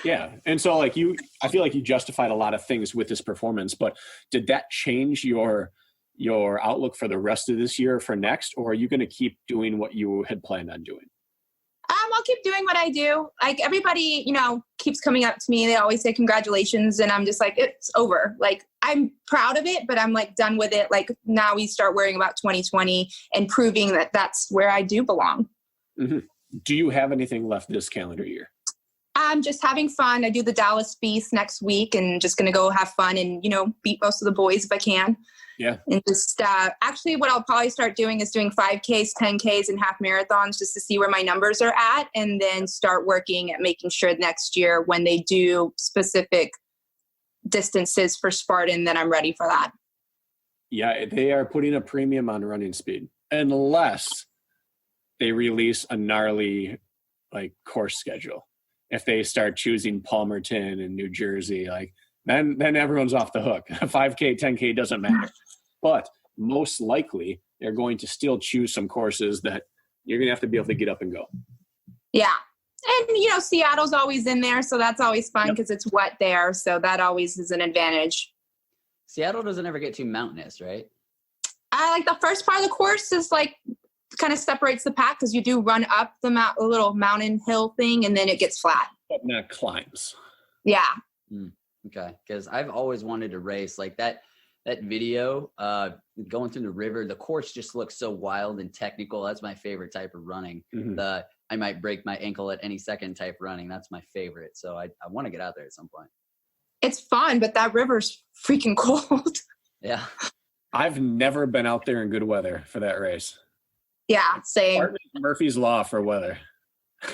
Yeah. And so, like, I feel like you justified a lot of things with this performance, but did that change your outlook for the rest of this year for next, or are you going to keep doing what you had planned on doing? I'll keep doing what I do. Like, everybody, keeps coming up to me. They always say congratulations. And I'm just like, it's over. Like, I'm proud of it, but I'm like done with it. Like, now we start worrying about 2020 and proving that that's where I do belong. Mm-hmm. Do you have anything left this calendar year? I'm just having fun. I do the Dallas Beast next week and just going to go have fun and, beat most of the boys if I can. Yeah. And just actually what I'll probably start doing is doing 5Ks, 10Ks, and half marathons just to see where my numbers are at, and then start working at making sure next year when they do specific distances for Spartan, that I'm ready for that. Yeah, they are putting a premium on running speed unless they release a gnarly course schedule. If they start choosing Palmerton and New Jersey, then everyone's off the hook. 5K, 10K doesn't matter. But most likely they're going to still choose some courses that you're going to have to be able to get up and go. Yeah. And, Seattle's always in there. So that's always fun because it's wet there. So that always is an advantage. Seattle doesn't ever get too mountainous, right? The first part of the course is kind of separates the pack because you do run up the a little mountain hill thing and then it gets flat. But not climbs. Yeah. Okay. Because I've always wanted to race like that video going through the river. The course just looks so wild and technical. That's my favorite type of running. Mm-hmm. I might break my ankle at any second type running. That's my favorite. So I want to get out there at some point. It's fun, but that river's freaking cold. Yeah. I've never been out there in good weather for that race. Yeah, same. Murphy's Law for weather.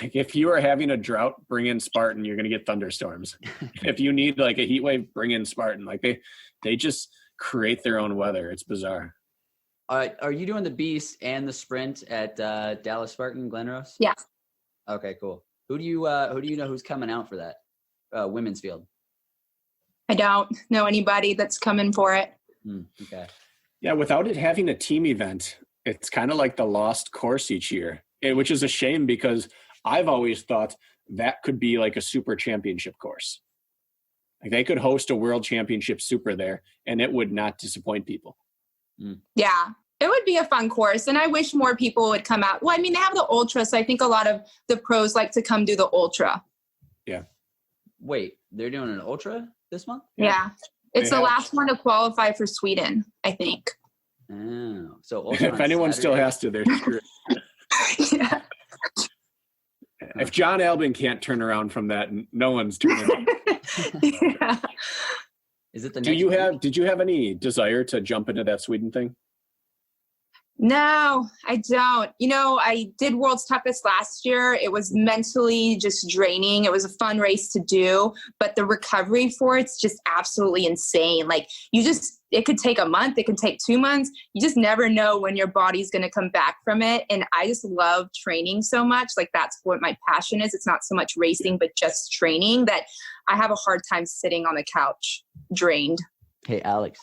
Like if you are having a drought, bring in Spartan, you're going to get thunderstorms. If you need like a heat wave, bring in Spartan. Like they just create their own weather. It's bizarre. Are you doing the beast and the sprint at Dallas Spartan Glen Rose? Yeah. Okay, cool. Who do you know who's coming out for that women's field? I don't know anybody that's coming for it. Okay. Yeah, without it having a team event, it's kind of like the lost course each year, which is a shame because I've always thought that could be like a super championship course. Like they could host a world championship super there and it would not disappoint people. Yeah, it would be a fun course. And I wish more people would come out. Well, I mean, they have the ultra. So I think a lot of the pros like to come do the ultra. Yeah. Wait, they're doing an ultra this month? Yeah. It's the last one to qualify for Sweden, I think. Oh, so ultra if anyone still has to, they're screwed. Yeah. If John Albin can't turn around from that, no one's turning around. Yeah. Is it the Did you have any desire to jump into that Sweden thing? No, I don't. You know, I did World's Toughest last year. It was mentally just draining. It was a fun race to do, but the recovery for it's just absolutely insane. Like it could take a month, it could take 2 months. You just never know when your body's going to come back from it. And I just love training so much. Like that's what my passion is. It's not so much racing, but just training that I have a hard time sitting on the couch drained. Hey, Alex.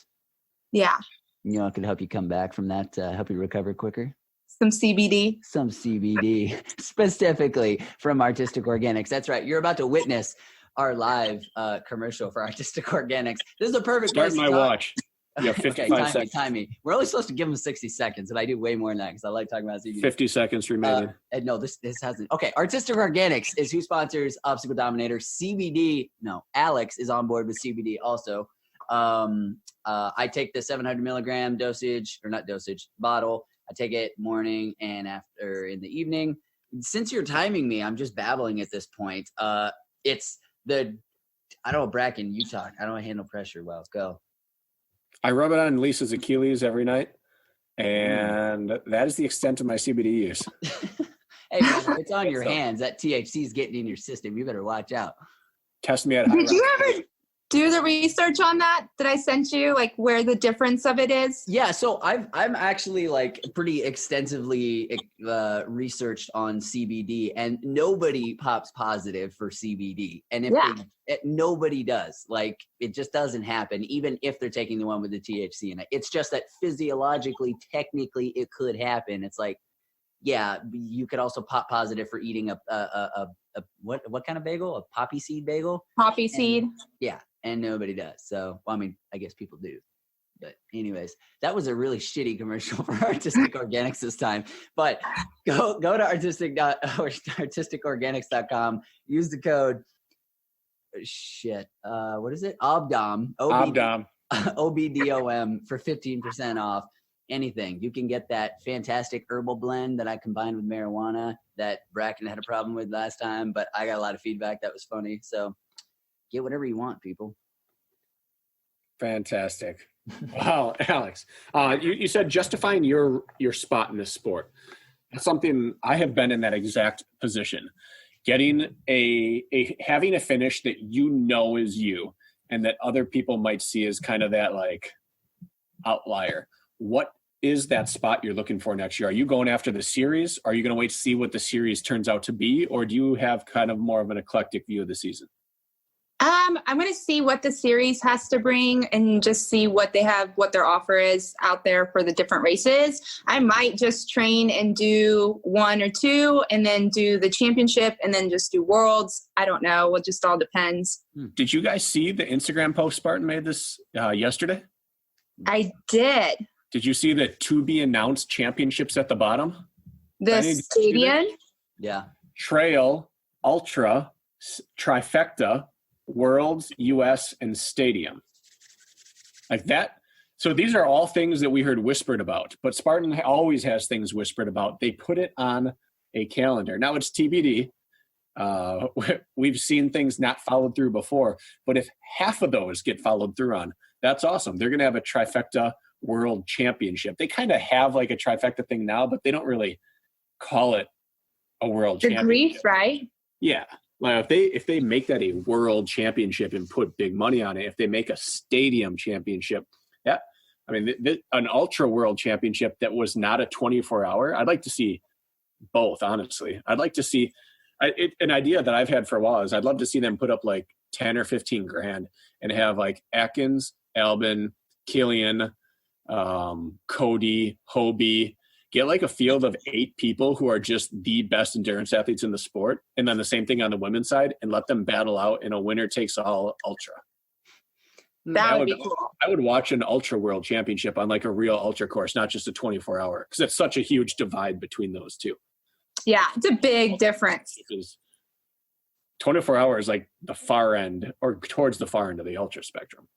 Yeah. You know, I could help you come back from that, help you recover quicker. Some CBD. Some CBD, specifically from Artistic Organics. That's right. You're about to witness our live commercial for Artistic Organics. This is a perfect Start place my to talk. watch. Yeah, 55 okay, seconds. time me. We're only supposed to give them 60 seconds, and I do way more than that because I like talking about CBD. 50 seconds remaining. And no, this hasn't. Okay, Artistic Organics is who sponsors Obstacle Dominator. Alex is on board with CBD also. I take the 700 milligram bottle. I take it morning and after in the evening. Since you're timing me, I'm just babbling at this point. I don't know, Brakken, you talk. I don't handle pressure well. Go. I rub it on Lisa's Achilles every night, and that is the extent of my CBD use. Hey, man, if it's on your hands, that THC is getting in your system. You better watch out. Test me at Did you ever do the research on that I sent you, like where the difference of it is? Yeah, so I'm actually like pretty extensively researched on CBD, and nobody pops positive for CBD. And if nobody does, like it just doesn't happen, even if they're taking the one with the THC in it. It's just that physiologically, technically, it could happen. It's like, yeah, you could also pop positive for eating a what kind of bagel? A poppy seed bagel? Poppy seed. Yeah, and nobody does. So, well, I mean, I guess people do. But anyways, that was a really shitty commercial for Artistic Organics this time. But go to artisticorganics.com. Use the code. What is it? OBDOM. OBDOM for 15% off. Anything. You can get that fantastic herbal blend that I combined with marijuana that Brakken had a problem with last time, but I got a lot of feedback. That was funny. So get whatever you want, people. Fantastic. Wow, Alex. You said justifying your spot in this sport. That's something I have been in that exact position. Getting having a finish that you know is you and that other people might see as kind of that like outlier. What is that spot you're looking for next year? Are you going after the series? Are you going to wait to see what the series turns out to be? Or do you have kind of more of an eclectic view of the season? I'm going to see what the series has to bring and just see what they have, what their offer is out there for the different races. I might just train and do 1 or 2 and then do the championship and then just do worlds. I don't know. It just all depends. Did you guys see the Instagram post Spartan made this yesterday? I did. Did you see the to be announced championships at the bottom? The stadium? Yeah. Trail, Ultra, Trifecta, Worlds, US, and Stadium. Like that. So these are all things that we heard whispered about, but Spartan always has things whispered about. They put it on a calendar. Now it's TBD. We've seen things not followed through before, but if half of those get followed through on, that's awesome. They're going to have a Trifecta World Championship. They kind of have like a Trifecta thing now, but they don't really call it a world The championship. grief, right? Yeah. Like if they make that a world championship and put big money on it, if they make a stadium championship, yeah, I mean, an ultra world championship that was not a 24-hour, I'd like to see both, honestly. I'd like to see an idea that I've had for a while is I'd love to see them put up like 10 or 15 grand and have like Atkins, Albin, Killian, Cody, Hobie, get like a field of 8 people who are just the best endurance athletes in the sport. And then the same thing on the women's side and let them battle out in a winner takes all ultra. That would be cool. I would watch an ultra world championship on like a real ultra course, not just a 24-hour, because it's such a huge divide between those two. Yeah, it's a big difference. 24 hours, like the far end or towards the far end of the ultra spectrum.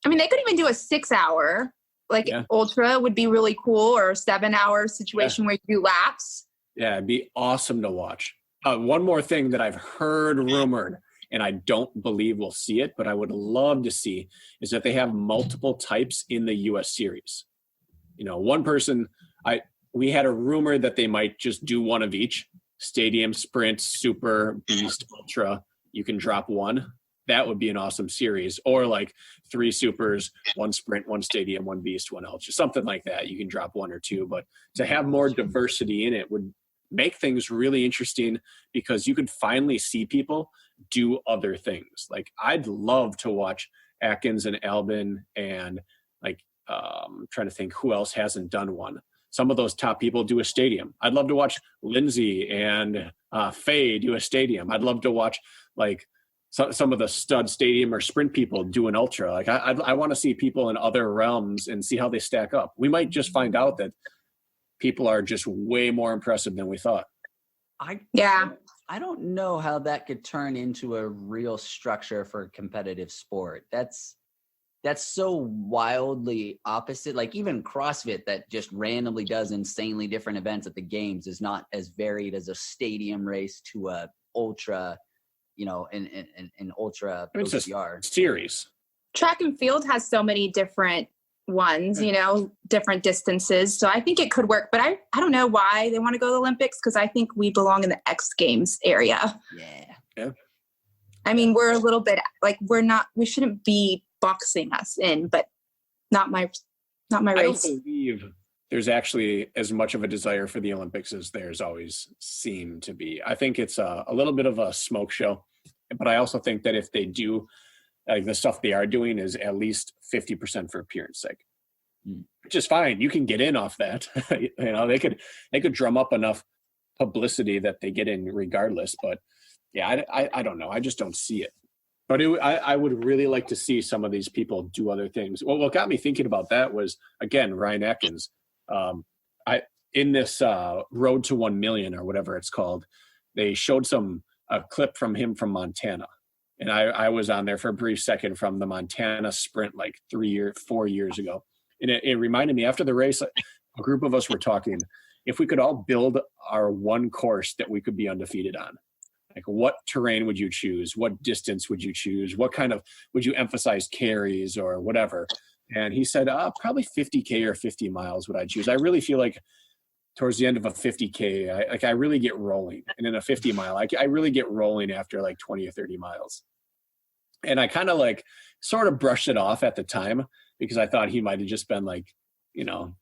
I mean, they could even do a 6-hour, like ultra would be really cool, or a 7-hour situation where you do laps. Yeah, it'd be awesome to watch. One more thing that I've heard rumored, and I don't believe we'll see it, but I would love to see, is that they have multiple types in the U.S. series. You know, one person, we had a rumor that they might just do one of each. Stadium, Sprint, Super, Beast, Ultra. You can drop one. That would be an awesome series. Or like 3 Supers, 1 Sprint, 1 Stadium, 1 Beast, 1 Ultra. Something like that. You can drop 1 or 2. But to have more diversity in it would make things really interesting because you could finally see people do other things. Like I'd love to watch Atkins and Albin and like trying to think who else hasn't done one. Some of those top people do a stadium. I'd love to watch Lindsay and Faye do a stadium. I'd love to watch like some of the stud stadium or sprint people do an ultra. Like I want to see people in other realms and see how they stack up. We might just find out that people are just way more impressive than we thought. I don't know how that could turn into a real structure for a competitive sport. That's so wildly opposite. Like even CrossFit that just randomly does insanely different events at the games is not as varied as a stadium race to a ultra, you know, an ultra OCR series. Track and field has so many different ones, you know, different distances. So I think it could work, but I don't know why they want to go to the Olympics because I think we belong in the X Games area. Yeah. I mean, we're a little bit like we shouldn't be boxing us in, but not my race. I don't believe there's actually as much of a desire for the Olympics as there's always seemed to be. I think it's a little bit of a smoke show, but I also think that if they do, like the stuff they are doing is at least 50% for appearance sake, which is fine. You can get in off that. You know, they could drum up enough publicity that they get in regardless. But yeah, I don't know. I just don't see it. But I would really like to see some of these people do other things. Well, what got me thinking about that was, again, Ryan Atkins. In this Road to 1 Million or whatever it's called, they showed a clip from him from Montana. And I was on there for a brief second from the Montana sprint like 4 years ago. And it reminded me after the race, a group of us were talking, if we could all build our one course that we could be undefeated on. Like what terrain would you choose? What distance would you choose? What kind of, would you emphasize carries or whatever? And he said, probably 50K or 50 miles would I choose. I really feel like towards the end of a 50K, I really get rolling. And in a 50 mile, I really get rolling after like 20 or 30 miles. And I kind of like sort of brushed it off at the time because I thought he might have just been like, you know,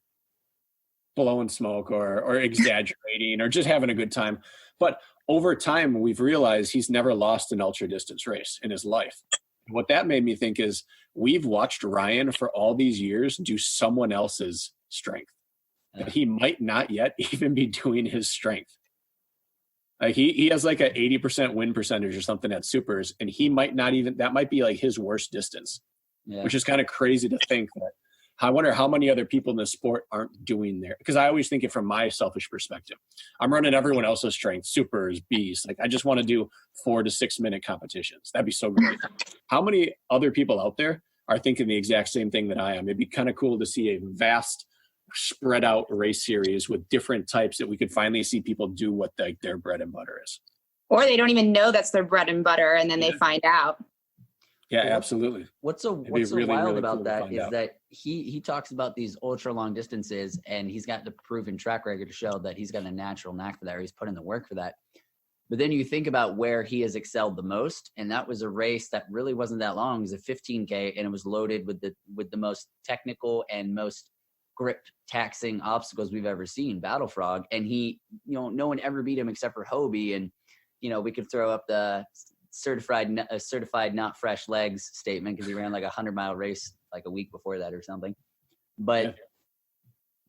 blowing smoke or exaggerating or just having a good time. But over time, we've realized he's never lost an ultra distance race in his life. What that made me think is we've watched Ryan for all these years do someone else's strength. That he might not yet even be doing his strength. He has like an 80% win percentage or something at supers, and he might not even, that might be like his worst distance, which is kind of crazy to think that. I wonder how many other people in the sport aren't doing there. Because I always think it from my selfish perspective. I'm running everyone else's strength, supers, beasts. Like I just want to do 4 to 6 minute competitions. That'd be so great. How many other people out there are thinking the exact same thing that I am? It'd be kind of cool to see a vast spread out race series with different types that we could finally see people do what their bread and butter is. Or they don't even know that's their bread and butter and then they find out. Yeah, Well, absolutely. What's so It'd be really, wild really about cool to that find is out. that he talks about these ultra long distances, and he's got the proven track record to show that he's got a natural knack for that, or he's put in the work for that. But then you think about where he has excelled the most, and that was a race that really wasn't that long. It was a 15K, and it was loaded with the most technical and most grip taxing obstacles we've ever seen, Battle Frog. And he, no one ever beat him except for Hobie. And, we could throw up the certified not fresh legs statement because he ran like a 100-mile race like a week before that or something. But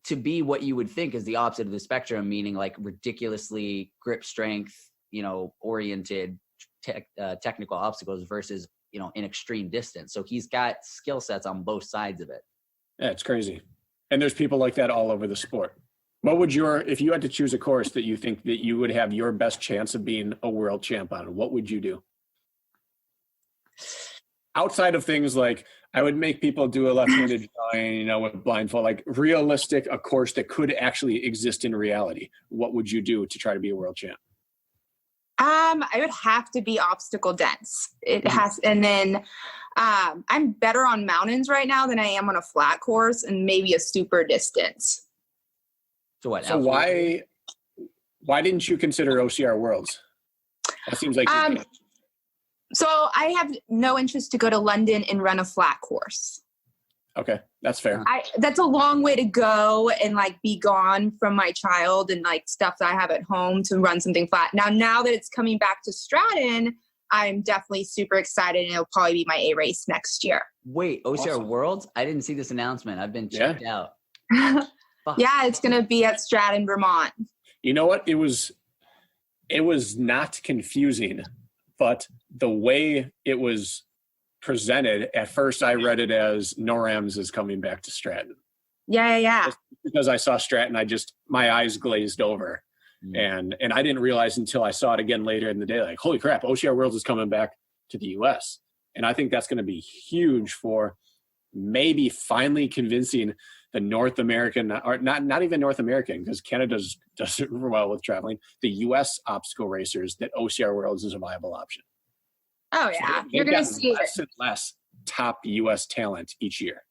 to be what you would think is the opposite of the spectrum, meaning like ridiculously grip strength, oriented technical obstacles versus, in extreme distance. So he's got skill sets on both sides of it. Yeah, it's crazy. And there's people like that all over the sport. What would if you had to choose a course that you think that you would have your best chance of being a world champ on, what would you do? Outside of things like, I would make people do a left-handed drawing, with blindfold, like realistic, a course that could actually exist in reality. What would you do to try to be a world champ? I would have to be obstacle dense. It has, and then I'm better on mountains right now than I am on a flat course and maybe a super distance. So what? So why didn't you consider OCR Worlds? That seems like so I have no interest to go to London and run a flat course. Okay, that's fair. That's a long way to go and like be gone from my child and like stuff that I have at home to run something flat. Now that it's coming back to Stratton, I'm definitely super excited, and it'll probably be my A race next year. Wait, OCR Awesome. Worlds? I didn't see this announcement. I've been checked out. Yeah, it's going to be at Stratton, Vermont. You know what? It was not confusing, but the way it was presented, at first I read it as NORAMs is coming back to Stratton. Yeah. Just because I saw Stratton, my eyes glazed over. And I didn't realize until I saw it again later in the day, like, holy crap, OCR Worlds is coming back to the US. And I think that's going to be huge for maybe finally convincing the North American, or not even North American, because Canada does it well with traveling, the US obstacle racers, that OCR Worlds is a viable option. Oh, yeah. So You're going to see less and less top US talent each year.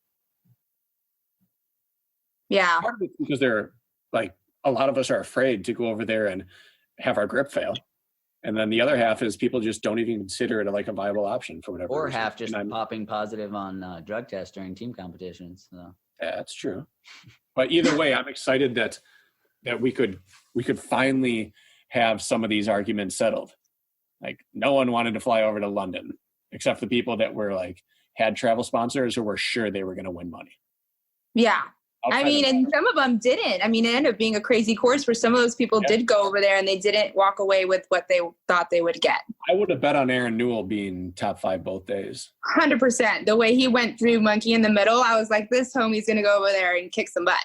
Yeah. Part of it's because they're like, a lot of us are afraid to go over there and have our grip fail. And then the other half is people just don't even consider it like a viable option for whatever Or reason. half just popping positive on drug tests during team competitions. So. Yeah, that's true. But either way, I'm excited that we could finally have some of these arguments settled. Like, no one wanted to fly over to London except the people that were like had travel sponsors or were sure they were going to win money. Yeah. Outside and some of them didn't. It ended up being a crazy course where some of those people did go over there and they didn't walk away with what they thought they would get. I would have bet on Aaron Newell being top 5 both days. 100%. The way he went through Monkey in the Middle, I was like, this homie's going to go over there and kick some butt.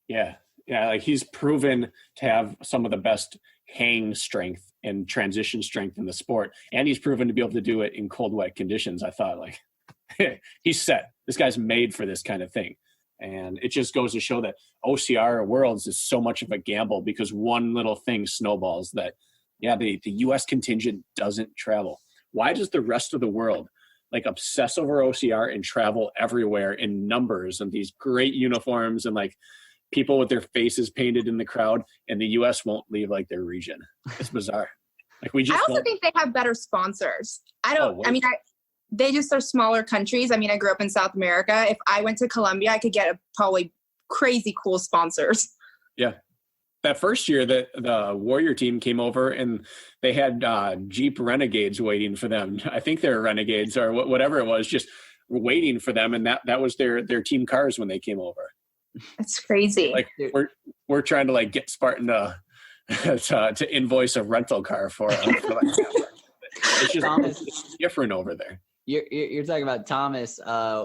Yeah. Like, he's proven to have some of the best hang strength and transition strength in the sport. And he's proven to be able to do it in cold, wet conditions. I thought, like, he's set. This guy's made for this kind of thing. And it just goes to show that OCR Worlds is so much of a gamble because one little thing snowballs that, the U.S. contingent doesn't travel. Why does the rest of the world like obsess over OCR and travel everywhere in numbers and these great uniforms and like people with their faces painted in the crowd, and the U.S. won't leave like their region? It's bizarre. Like, I also think they have better sponsors. They just are smaller countries. I grew up in South America. If I went to Colombia, I could get probably crazy cool sponsors. Yeah. That first year that the Warrior team came over and they had Jeep Renegades waiting for them. I think they were Renegades or whatever it was, just waiting for them. And that was their team cars when they came over. That's crazy. Like, we're trying to like get Spartan to invoice a rental car for them. It's just it's different over there. You're talking about Thomas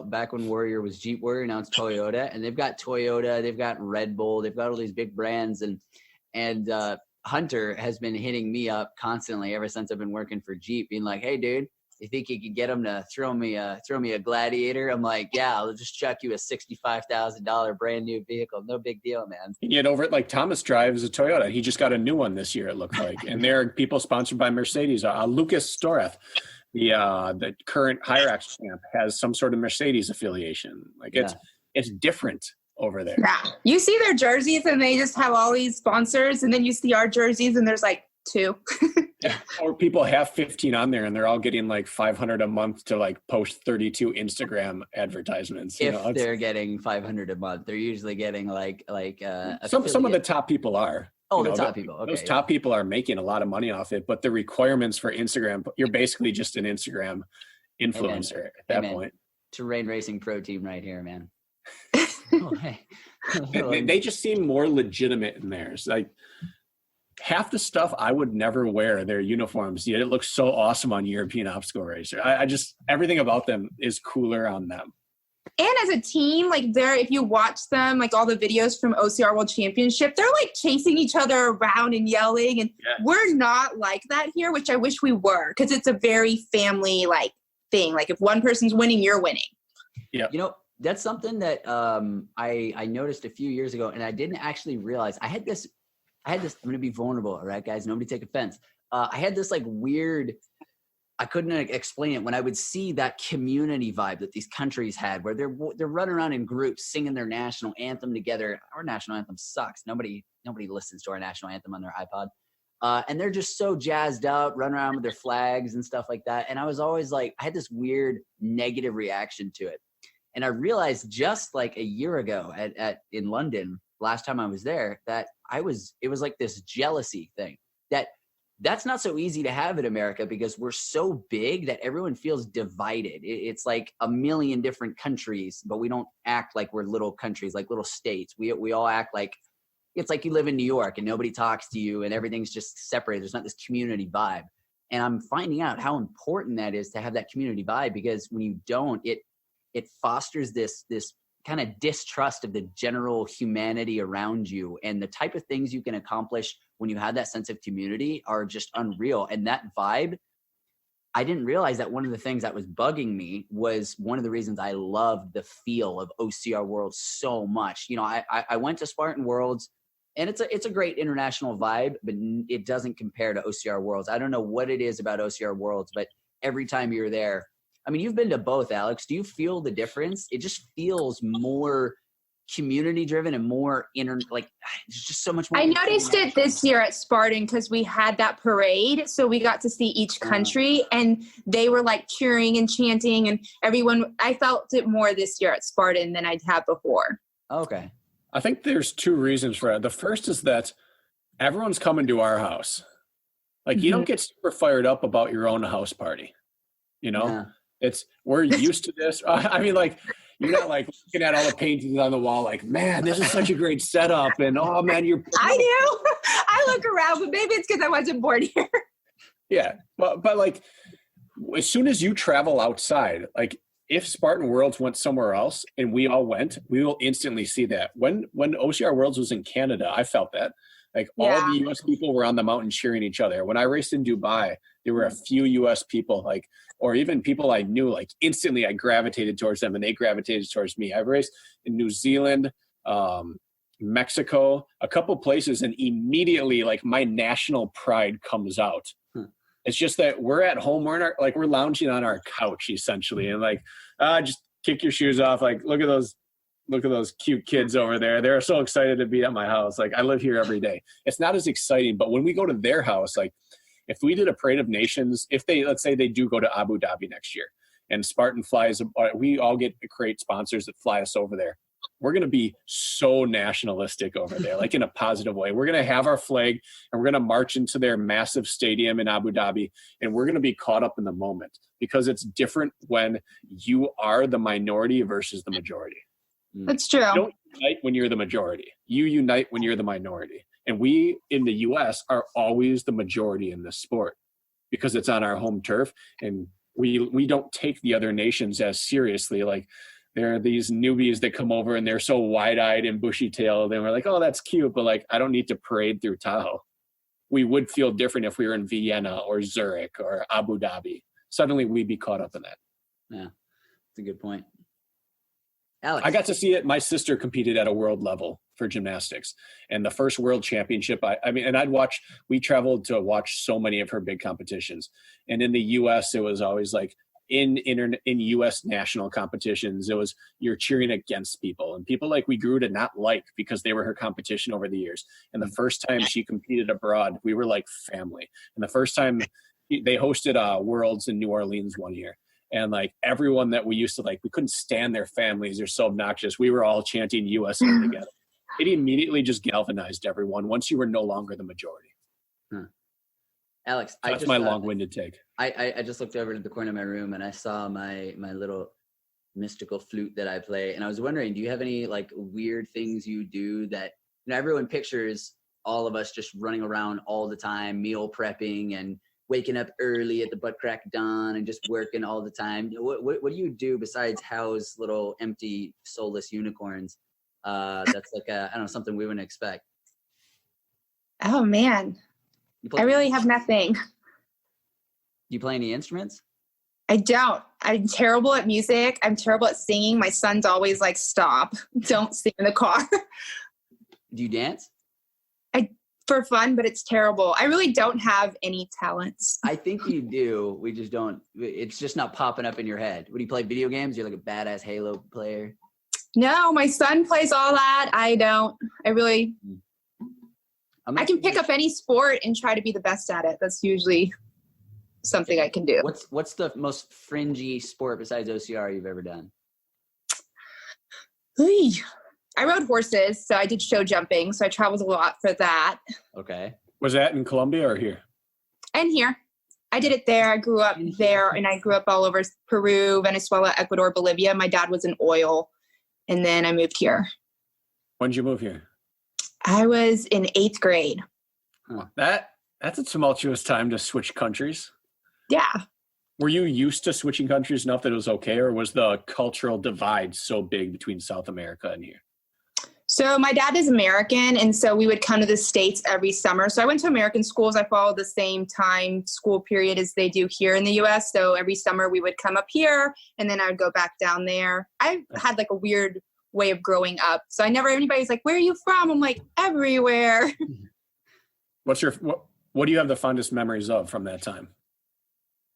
back when Warrior was Jeep Warrior, now it's Toyota, and they've got Toyota, they've got Red Bull, they've got all these big brands, and Hunter has been hitting me up constantly ever since I've been working for Jeep, being like, "Hey, dude, you think you could get him to throw me a Gladiator?" I'm like, "Yeah, I'll just chuck you a $65,000 brand new vehicle, no big deal, man." Yet over it, like Thomas drives a Toyota. He just got a new one this year, it looked like, and there are people sponsored by Mercedes. Lucas Storeth the current Hyrox champ has some sort of Mercedes affiliation. Like it's different over there. Yeah. You see their jerseys and they just have all these sponsors, and then you see our jerseys and there's like 2. Or people have 15 on there and they're all getting like $500 a month to like post 32 Instagram advertisements. If they're getting $500 a month, they're usually getting some of the top people are. Oh, the top people. Okay, those top people are making a lot of money off it, but the requirements for Instagram, you're basically just an Instagram influencer at that point. Terrain Racing Pro Team right here, man. They just seem more legitimate in theirs. Like half the stuff I would never wear their uniforms, yet it looks so awesome on European Obstacle Racer. I just, everything about them is cooler on them. And as a team, like if you watch them, like all the videos from OCR World Championship, they're like chasing each other around and yelling. And we're not like that here, which I wish we were, because it's a very family like thing. Like if one person's winning, you're winning. Yeah. That's something that I noticed a few years ago, and I didn't actually realize. I had this, I'm going to be vulnerable, all right, guys? Nobody take offense. I had this like weird, I couldn't explain it, when I would see that community vibe that these countries had, where they're running around in groups singing their national anthem together. Our national anthem sucks. Nobody listens to our national anthem on their iPod. And they're just so jazzed up, running around with their flags and stuff like that. And I was always like, I had this weird negative reaction to it. And I realized just like a year ago in London, last time I was there, that it was like this jealousy thing that's not so easy to have in America, because we're so big that everyone feels divided. It's like a million different countries, but we don't act like we're little countries, like little states. We all act like it's like you live in New York and nobody talks to you and everything's just separated. There's not this community vibe. And I'm finding out how important that is to have that community vibe, because when you don't, it fosters this kind of distrust of the general humanity around you, and the type of things you can accomplish when you have that sense of community are just unreal. And that vibe, I didn't realize that one of the things that was bugging me was one of the reasons I loved the feel of OCR Worlds so much. I went to Spartan Worlds, and it's a great international vibe, but it doesn't compare to OCR Worlds. I don't know what it is about OCR Worlds, but every time you're there, I mean, you've been to both, Alex. Do you feel the difference? It just feels more community driven and more there's just so much more. I noticed it this year at Spartan because we had that parade. So we got to see each country and they were like cheering and chanting, and everyone, I felt it more this year at Spartan than I'd had before. Okay. I think there's 2 reasons for it. The first is that everyone's coming to our house. Like you don't get super fired up about your own house party, Yeah. We're used to this. I mean, like, you're not like looking at all the paintings on the wall, like, man, this is such a great setup. And oh man, I do. I look around, but maybe it's because I wasn't born here. Yeah. But like, as soon as you travel outside, like if Spartan Worlds went somewhere else and we all went, we will instantly see that. When OCR Worlds was in Canada, I felt that. Like all the US people were on the mountain cheering each other. When I raced in Dubai, there were a few US people, like, or even people I knew, like instantly I gravitated towards them and they gravitated towards me. I've raced in New Zealand, Mexico, a couple places, and immediately like my national pride comes out. It's just that we're at home, we're lounging on our couch essentially, and like, just kick your shoes off. Like, look at those cute kids over there. They're so excited to be at my house. Like I live here every day. It's not as exciting, but when we go to their house, like if we did a Parade of Nations, let's say they do go to Abu Dhabi next year and Spartan flies, we all get great sponsors that fly us over there. We're going to be so nationalistic over there, like in a positive way. We're going to have our flag and we're going to march into their massive stadium in Abu Dhabi. And we're going to be caught up in the moment, because it's different when you are the minority versus the majority. That's true. You don't unite when you're the majority. You unite when you're the minority. And we in the US are always the majority in this sport because it's on our home turf, and we don't take the other nations as seriously. Like there are these newbies that come over and they're so wide-eyed and bushy-tailed, and we're like, oh, that's cute, but like I don't need to parade through Tahoe. We would feel different if we were in Vienna or Zurich or Abu Dhabi. Suddenly we'd be caught up in that. Yeah, that's a good point. Alex. I got to see it. My sister competed at a world level for gymnastics, and the first world championship. I mean, and we traveled to watch so many of her big competitions. And in the U.S., it was always like in U.S. national competitions, it was you're cheering against people, and people like we grew to not like because they were her competition over the years. And the first time she competed abroad, we were like family. And the first time they hosted Worlds in New Orleans one year. And like everyone that we used to like, we couldn't stand their families. They're so obnoxious. We were all chanting USA together. It immediately just galvanized everyone once you were no longer the majority. Alex, that's my long-winded take. I just looked over to the corner of my room and I saw my little mystical flute that I play. And I was wondering, do you have any like weird things you do that, you know, everyone pictures all of us just running around all the time, meal prepping and waking up early at the butt crack of dawn and just working all the time. What do you do besides house little empty soulless unicorns? That's like I don't know, something we wouldn't expect. Oh man, I really have nothing. You play any instruments? I don't. I'm terrible at music. I'm terrible at singing. My son's always like, stop, don't sing in the car. Do you dance? For fun, but it's terrible. I really don't have any talents. I think you do. We just don't. It's just not popping up in your head. When you play video games, you're like a badass Halo player. No, my son plays all that. I don't. I can pick up any sport and try to be the best at it. That's usually something I can do. What's the most fringy sport besides OCR you've ever done? I rode horses, so I did show jumping, so I traveled a lot for that. Okay. Was that in Colombia or here? And here. I did it there. I grew up there, and I grew up all over Peru, Venezuela, Ecuador, Bolivia. My dad was in oil, and then I moved here. When did you move here? I was in 8th grade. Huh. That's a tumultuous time to switch countries. Yeah. Were you used to switching countries enough that it was okay, or was the cultural divide so big between South America and here? So my dad is American, and so we would come to the States every summer. So I went to American schools. I followed the same time school period as they do here in the U.S. So every summer we would come up here, and then I would go back down there. I had like a weird way of growing up. So anybody's like, where are you from? I'm like, everywhere. What do you have the fondest memories of from that time?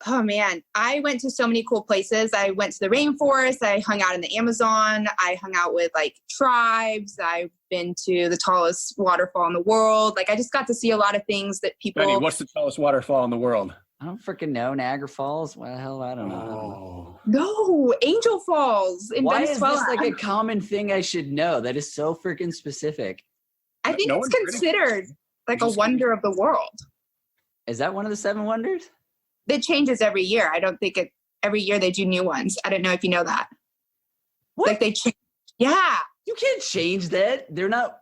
Oh man, I went to so many cool places. I went to the rainforest. I hung out in the Amazon. I hung out with like tribes. I've been to the tallest waterfall in the world. Like I just got to see a lot of things that people. Benny, what's the tallest waterfall in the world? I don't freaking know. Niagara Falls? Well, hell, I don't know. No, Angel Falls in Venezuela. Is this like a common thing I should know? That is so freaking specific. I think it's considered like a wonder of the world. Is that one of the 7 wonders? It changes every year. I don't think every year they do new ones. I don't know if you know that. What? Like they change. Yeah. You can't change that. They're not.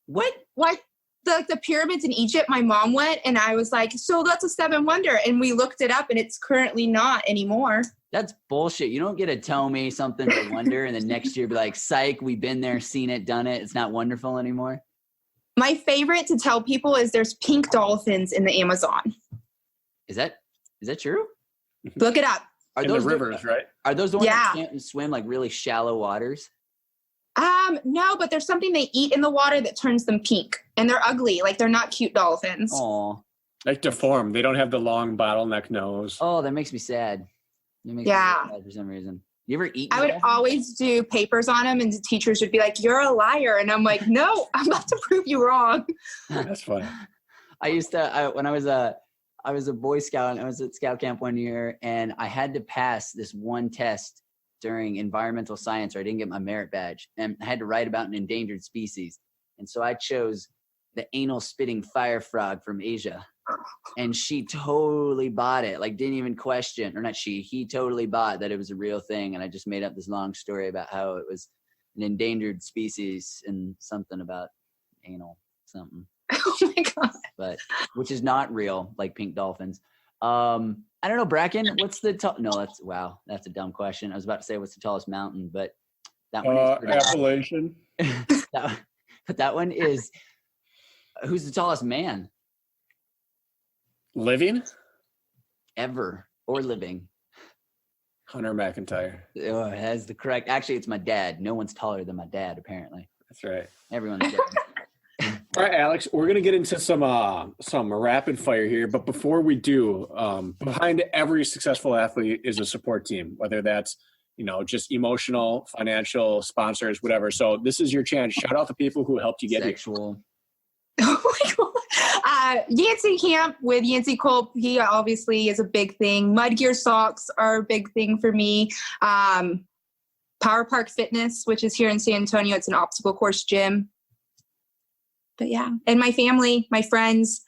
What? What? The pyramids in Egypt, my mom went and I was like, so that's a 7 wonder. And we looked it up and it's currently not anymore. That's bullshit. You don't get to tell me something's a wonder and then next year be like, psych, we've been there, seen it, done it. It's not wonderful anymore. My favorite to tell people is there's pink dolphins in the Amazon. Is that true? Look it up. Are in those the rivers, right? Are those the ones that can't swim like really shallow waters? No, but there's something they eat in the water that turns them pink, and they're ugly. Like they're not cute dolphins. Oh, like deformed. They don't have the long bottleneck nose. Oh, that makes me sad. That makes me sad for some reason. You ever eat? I would always do papers on them, and the teachers would be like, "You're a liar," and I'm like, "No, I'm about to prove you wrong." That's funny. I used to when I was a Boy Scout, and I was at scout camp one year, and I had to pass this one test during environmental science, or I didn't get my merit badge, and I had to write about an endangered species. And so I chose the anal spitting fire frog from Asia, and she totally bought it, like didn't even question, or not she, he totally bought that it was a real thing. And I just made up this long story about how it was an endangered species and something about anal something. Oh my God. But which is not real, like pink dolphins. I don't know, Brakken, what's the that's a dumb question. I was about to say what's the tallest mountain, but that one is Appalachian. But that one is who's the tallest man Living? ever or living? Hunter Mcyntire. Oh, that's the correct. Actually, it's my dad. No one's taller than my dad, apparently. That's right. Everyone's dead. All right, Alex, we're going to get into some rapid fire here. But before we do, behind every successful athlete is a support team, whether that's, just emotional, financial, sponsors, whatever. So this is your chance. Shout out the people who helped you get Sexual. Oh my God. Yancey Camp with Yancey Culp. He obviously is a big thing. Mudgear socks are a big thing for me. Power Park Fitness, which is here in San Antonio. It's an obstacle course gym. But yeah, and my family, my friends,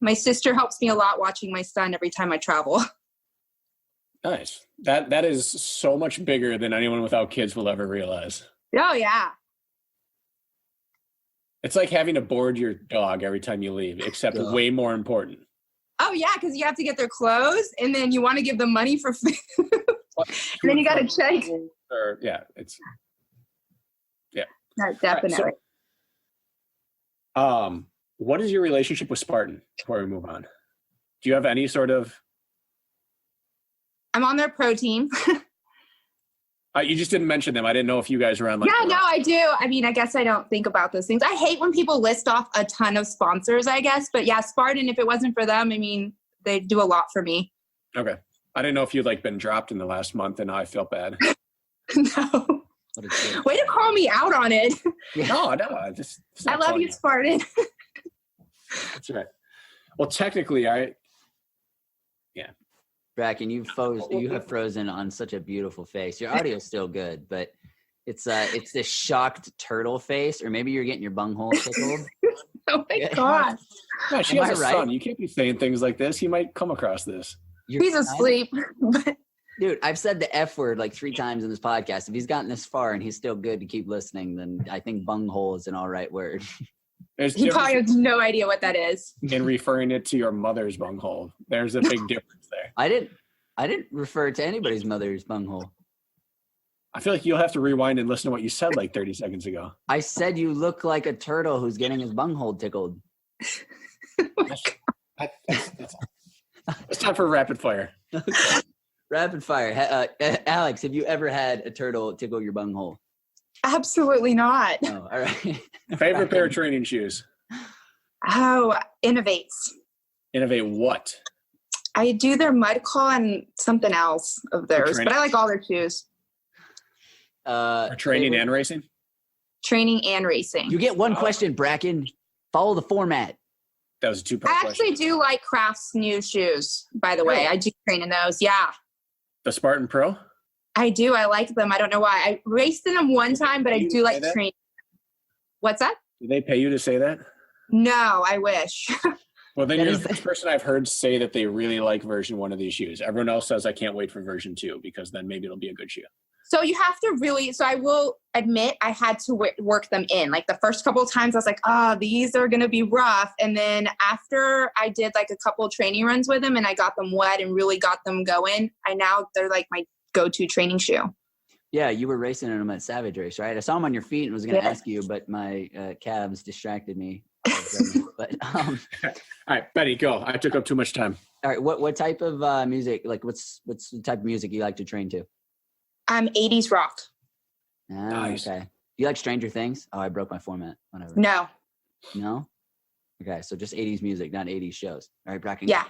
my sister helps me a lot watching my son every time I travel. Nice. That is so much bigger than anyone without kids will ever realize. Oh yeah. It's like having to board your dog every time you leave, except way more important. Oh yeah, because you have to get their clothes, and then you want to give them money for food, and then you got to check. No, definitely. Right, so, what is your relationship with Spartan before we move on? Do you have any sort of... I'm on their pro team. You just didn't mention them. I didn't know if you guys were on. Yeah, no, I do. I mean, I guess I don't think about those things. I hate when people list off a ton of sponsors, I guess. But yeah, Spartan, if it wasn't for them, I mean, they do a lot for me. Okay. I didn't know if you'd been dropped in the last month, and now I feel bad. No. Way to call me out on it. No. I love you, Spartan. That's right. Well, technically, yeah. Brakken, you have frozen on such a beautiful face. Your audio's still good, but it's this shocked turtle face, or maybe you're getting your bunghole tickled. Oh my gosh. No, she has a son. You can't be saying things like this. He might come across this. He's asleep. Dude, I've said the F word 3 times in this podcast. If he's gotten this far and he's still good to keep listening, then I think bunghole is an all right word. He probably has no idea what that is. In referring it to your mother's bunghole. There's a big difference there. I didn't refer to anybody's mother's bunghole. I feel like you'll have to rewind and listen to what you said 30 seconds ago. I said you look like a turtle who's getting his bunghole tickled. It's time for rapid fire. Rapid fire. Alex, have you ever had a turtle tickle your bunghole? Absolutely not. Oh, all right. Favorite pair of training shoes? Oh, Innovates. Innovate what? I do their mud call and something else of theirs, but I like all their shoes. Training and racing? Training and racing. You get one question, Brakken. Follow the format. That was a 2-part question. I actually do like Kraft's new shoes, by the way. I do train in those. Yeah. The Spartan Pro? I do. I like them. I don't know why. I raced in them one time, but I do like training. What's that? Do they pay you to say that? No, I wish. Well, then you're the first person I've heard say that they really like version 1 of these shoes. Everyone else says I can't wait for version 2 because then maybe it'll be a good shoe. So you have to really, so I will admit I had to work them in. The first couple of times I was like, these are going to be rough. And then after I did a couple of training runs with them and I got them wet and really got them going, they're my go-to training shoe. Yeah, you were racing in them at Savage Race, right? I saw them on your feet and was going to ask you, but my calves distracted me. But all right, Betty, go. I took up too much time. All right, what type of music? What's the type of music you like to train to? 80s rock. Nice. Okay. Do you like Stranger Things? Oh, I broke my format. Whatever. No. Okay, so just 80s music, not 80s shows. All right, Brakken. Yeah.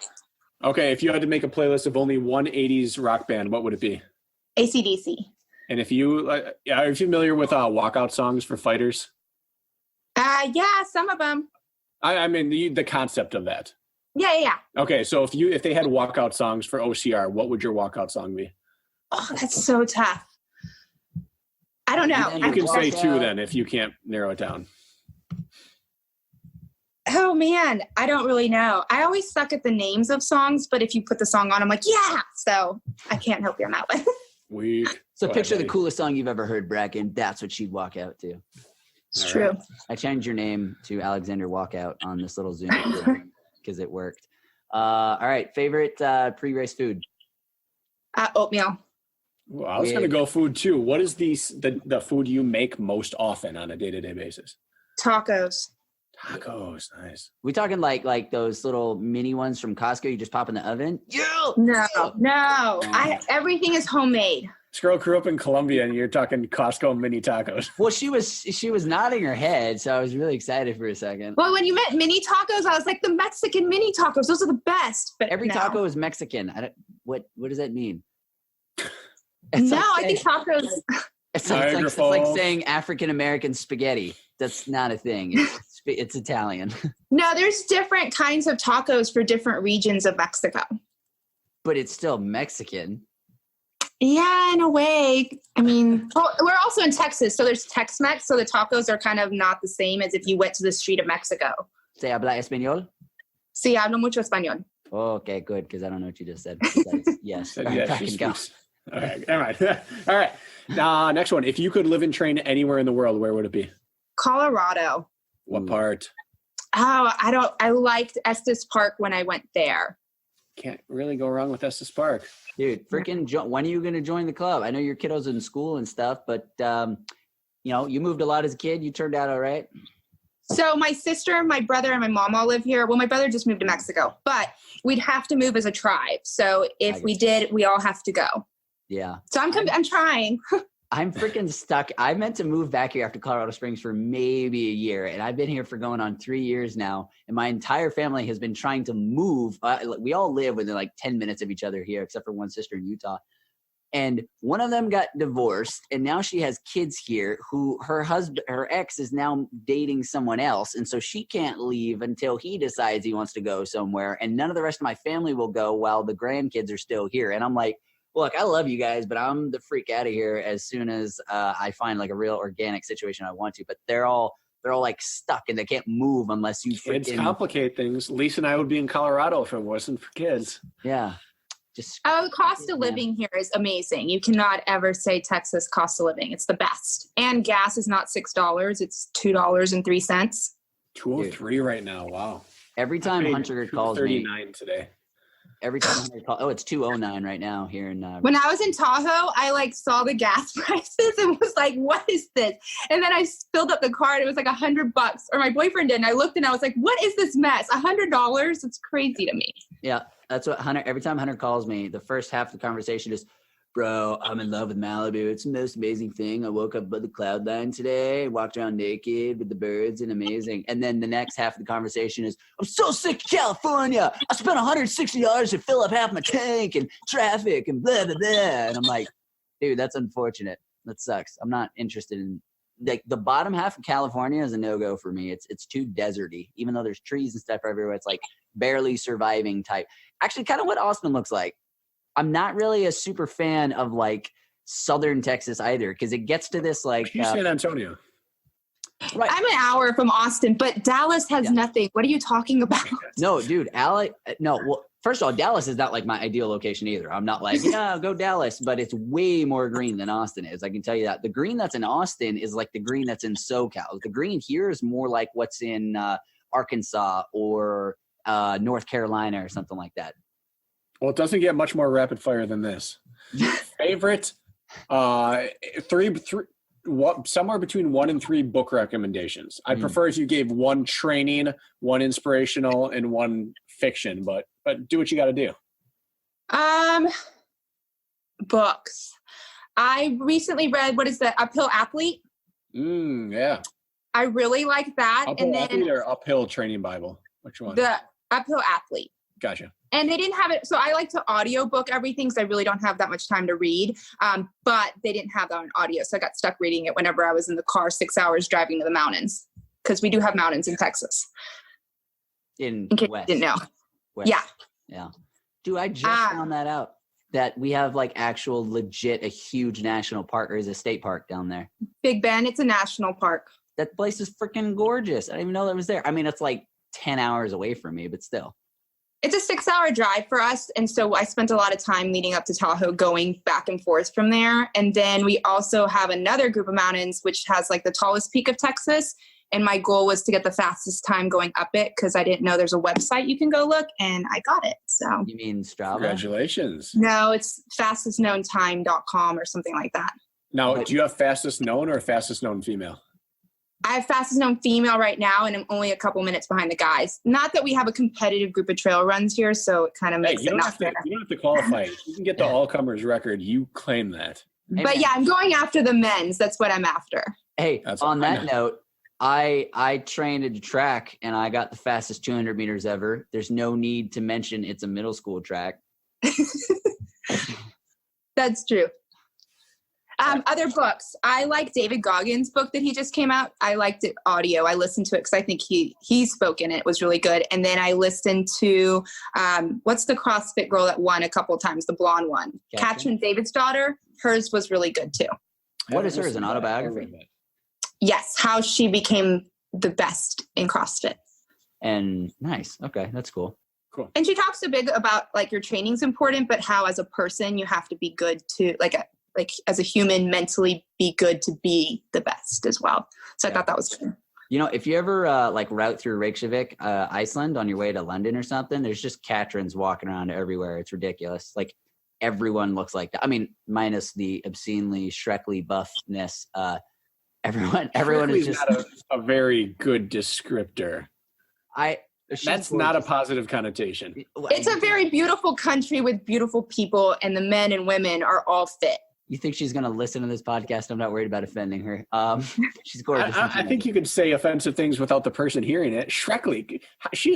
Okay, if you had to make a playlist of only one 80s rock band, what would it be? AC/DC. And if you are you familiar with walkout songs for fighters? Yeah, some of them. I mean the concept of that. Yeah. Okay, so if they had walkout songs for OCR, what would your walkout song be? Oh, that's so tough. I don't know. You can say 2 then if you can't narrow it down. Oh man, I don't really know. I always suck at the names of songs, but if you put the song on, I'm like, yeah. So I can't help you on that one. Weak. So picture the coolest song you've ever heard, Brakken. That's what she'd walk out to. It's true. Right. I changed your name to Alexandra Walkout on this little Zoom because it worked. All right. Favorite pre-race food? Oatmeal. Well, I was going to go food too. What is the food you make most often on a day-to-day basis? Tacos. Tacos, nice. We talking like those little mini ones from Costco you just pop in the oven? Yeah. No. Everything is homemade. This girl grew up in Colombia, and you're talking Costco mini tacos. Well, she was nodding her head, so I was really excited for a second. Well, when you meant mini tacos, I was like, the Mexican mini tacos, those are the best. But every taco is Mexican. What does that mean? I think tacos. It's like saying African American spaghetti. That's not a thing. It's Italian. No, there's different kinds of tacos for different regions of Mexico. But it's still Mexican. Yeah, in a way. I mean, we're also in Texas, so there's Tex-Mex, so the tacos are kind of not the same as if you went to the street of Mexico. ¿Se habla español? Sí, hablo mucho español. Oh, okay, good, because I don't know what you just said. Yes. Yeah, she speaks. All right. All right. Next one. If you could live and train anywhere in the world, where would it be? Colorado. What part? Oh, I liked Estes Park when I went there. Can't really go wrong with Estes Park. Dude, freaking, when are you going to join the club? I know your kiddos in school and stuff, but, you moved a lot as a kid. You turned out all right. So my sister, my brother, and my mom all live here. Well, my brother just moved to Mexico, but we'd have to move as a tribe. So if we did, we all have to go. Yeah. So I'm trying. I'm freaking stuck. I meant to move back here after Colorado Springs for maybe a year, and I've been here for going on 3 years now, and my entire family has been trying to move. We all live within like 10 minutes of each other here, except for one sister in Utah. And one of them got divorced, and now she has kids here who her ex is now dating someone else, and so she can't leave until he decides he wants to go somewhere, and none of the rest of my family will go while the grandkids are still here. And I'm like, look, I love you guys, but I'm the freak out of here as soon as I find like a real organic situation I want to. But they're all like stuck and they can't move unless you freaking... Kids complicate things. Lisa and I would be in Colorado if it wasn't for kids. Yeah. The cost of living here is amazing. You cannot ever say Texas cost of living. It's the best. And gas is not $6. It's $2.03. $2.03 right now. Wow. Every time Hunter calls me... $2.39 today. Every time Hunter calls... it's $2.09 right now here in... When I was in Tahoe, I saw the gas prices and was like, what is this? And then I filled up the card. It was like $100, or my boyfriend did. And I looked and I was like, what is this mess? $100? It's crazy to me. Yeah. That's what Hunter, every time Hunter calls me, the first half of the conversation is, bro, I'm in love with Malibu. It's the most amazing thing. I woke up above the cloud line today, walked around naked with the birds and amazing. And then the next half of the conversation is, I'm so sick of California. I spent $160 to fill up half my tank and traffic and blah, blah, blah. And I'm like, dude, that's unfortunate. That sucks. I'm not interested in, like, the bottom half of California is a no-go for me. It's too deserty. Even though there's trees and stuff everywhere, it's like barely surviving type. Actually, kind of what Austin looks like. I'm not really a super fan of like southern Texas either, because it gets to this like San Antonio. Right. I'm an hour from Austin, but Dallas has nothing. What are you talking about? No, dude, well, first of all, Dallas is not like my ideal location either. I'm not like, yeah, go Dallas, but it's way more green than Austin is. I can tell you that. The green that's in Austin is like the green that's in SoCal. The green here is more like what's in Arkansas or North Carolina or something like that. Well, it doesn't get much more rapid fire than this. Favorite, somewhere between 1 and 3 book recommendations. I'd prefer if you gave 1 training, 1 inspirational, and 1 fiction, but do what you got to do. Books. I recently read, what is the Uphill Athlete? Yeah. I really like that. Uphill Athlete or Uphill Training Bible? Which one? The Uphill Athlete. Gotcha. And they didn't have it. So I like to audiobook everything because I really don't have that much time to read. But they didn't have that on audio. So I got stuck reading it whenever I was in the car 6 hours driving to the mountains. Because we do have mountains in Texas. In case West. you didn't know. West. Yeah. Yeah. Dude, I just found that out. That we have like actual legit a huge national park, or is a state park down there. Big Bend, it's a national park. That place is freaking gorgeous. I didn't even know that was there. I mean, it's like 10 hours away from me, but still. It's a 6-hour drive for us. And so I spent a lot of time leading up to Tahoe going back and forth from there. And then we also have another group of mountains, which has like the tallest peak of Texas. And my goal was to get the fastest time going up it because I didn't know there's a website you can go look, and I got it. So you mean Strava? Congratulations. No, it's fastestknowntime.com or something like that. Now, do you have fastest known or fastest known female? I have fastest known female right now, and I'm only a couple minutes behind the guys. Not that we have a competitive group of trail runs here, so it kind of makes it not fair. You don't have to qualify. If you can get the all-comers record, you claim that. But yeah, I'm going after the men's. That's what I'm after. Hey, on that note, I trained at a track, and I got the fastest 200 meters ever. There's no need to mention it's a middle school track. That's true. Other books. I like David Goggins' book that he just came out. I liked it audio. I listened to it because I think he spoke in it. It was really good. And then I listened to what's the CrossFit girl that won a couple times, the blonde one, Katrin David's daughter. Hers was really good too. What is hers? An autobiography? Yes, how she became the best in CrossFit. And nice. Okay, that's cool. Cool. And she talks a bit about like your training's important, but how as a person you have to be good to like as a human mentally be good to be the best as well. So I thought that was good. You know, if you ever like route through Reykjavik, Iceland on your way to London or something, there's just Katrins walking around everywhere. It's ridiculous. Like everyone looks like that. I mean, minus the obscenely Shrekly buffness. Everyone is just not a very good descriptor. That's not a positive connotation. It's a very beautiful country with beautiful people, and the men and women are all fit. You think she's going to listen to this podcast? I'm not worried about offending her. She's gorgeous. I think you could say offensive things without the person hearing it. Shrekly.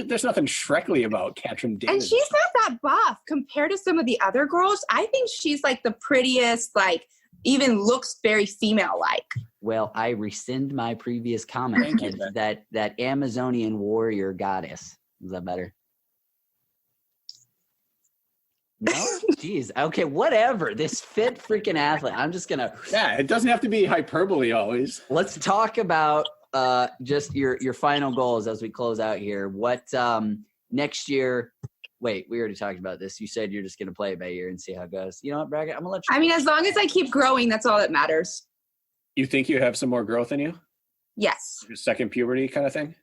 There's nothing Shrekly about Katrin David. And she's not that buff compared to some of the other girls. I think she's like the prettiest, like even looks very female-like. Well, I rescind my previous comment. that Amazonian warrior goddess. Is that better? No? Jeez. Okay, whatever. This fit freaking athlete. I'm just going to... Yeah, it doesn't have to be hyperbole always. Let's talk about just your final goals as we close out here. What next year... Wait, we already talked about this. You said you're just going to play it by ear and see how it goes. You know what, Brakken? I'm going to let you... I mean, as long as I keep growing, that's all that matters. You think you have some more growth in you? Yes. Second puberty kind of thing?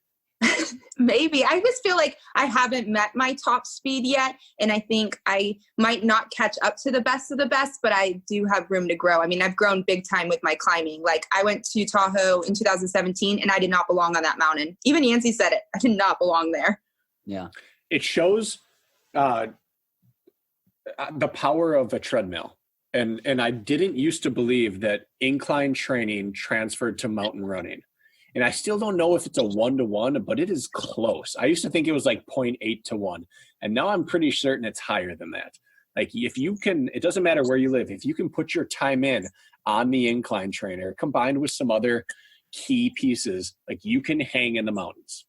Maybe. I just feel like I haven't met my top speed yet, and I think I might not catch up to the best of the best, but I do have room to grow. I mean, I've grown big time with my climbing. Like, I went to Tahoe in 2017, and I did not belong on that mountain. Even Yancy said it. I did not belong there. Yeah. It shows the power of a treadmill. And I didn't used to believe that incline training transferred to mountain running. And I still don't know if it's a 1-to-1, but it is close. I used to think it was like 0.8 to 1. And now I'm pretty certain it's higher than that. Like if you can, it doesn't matter where you live. If you can put your time in on the incline trainer combined with some other key pieces, like you can hang in the mountains.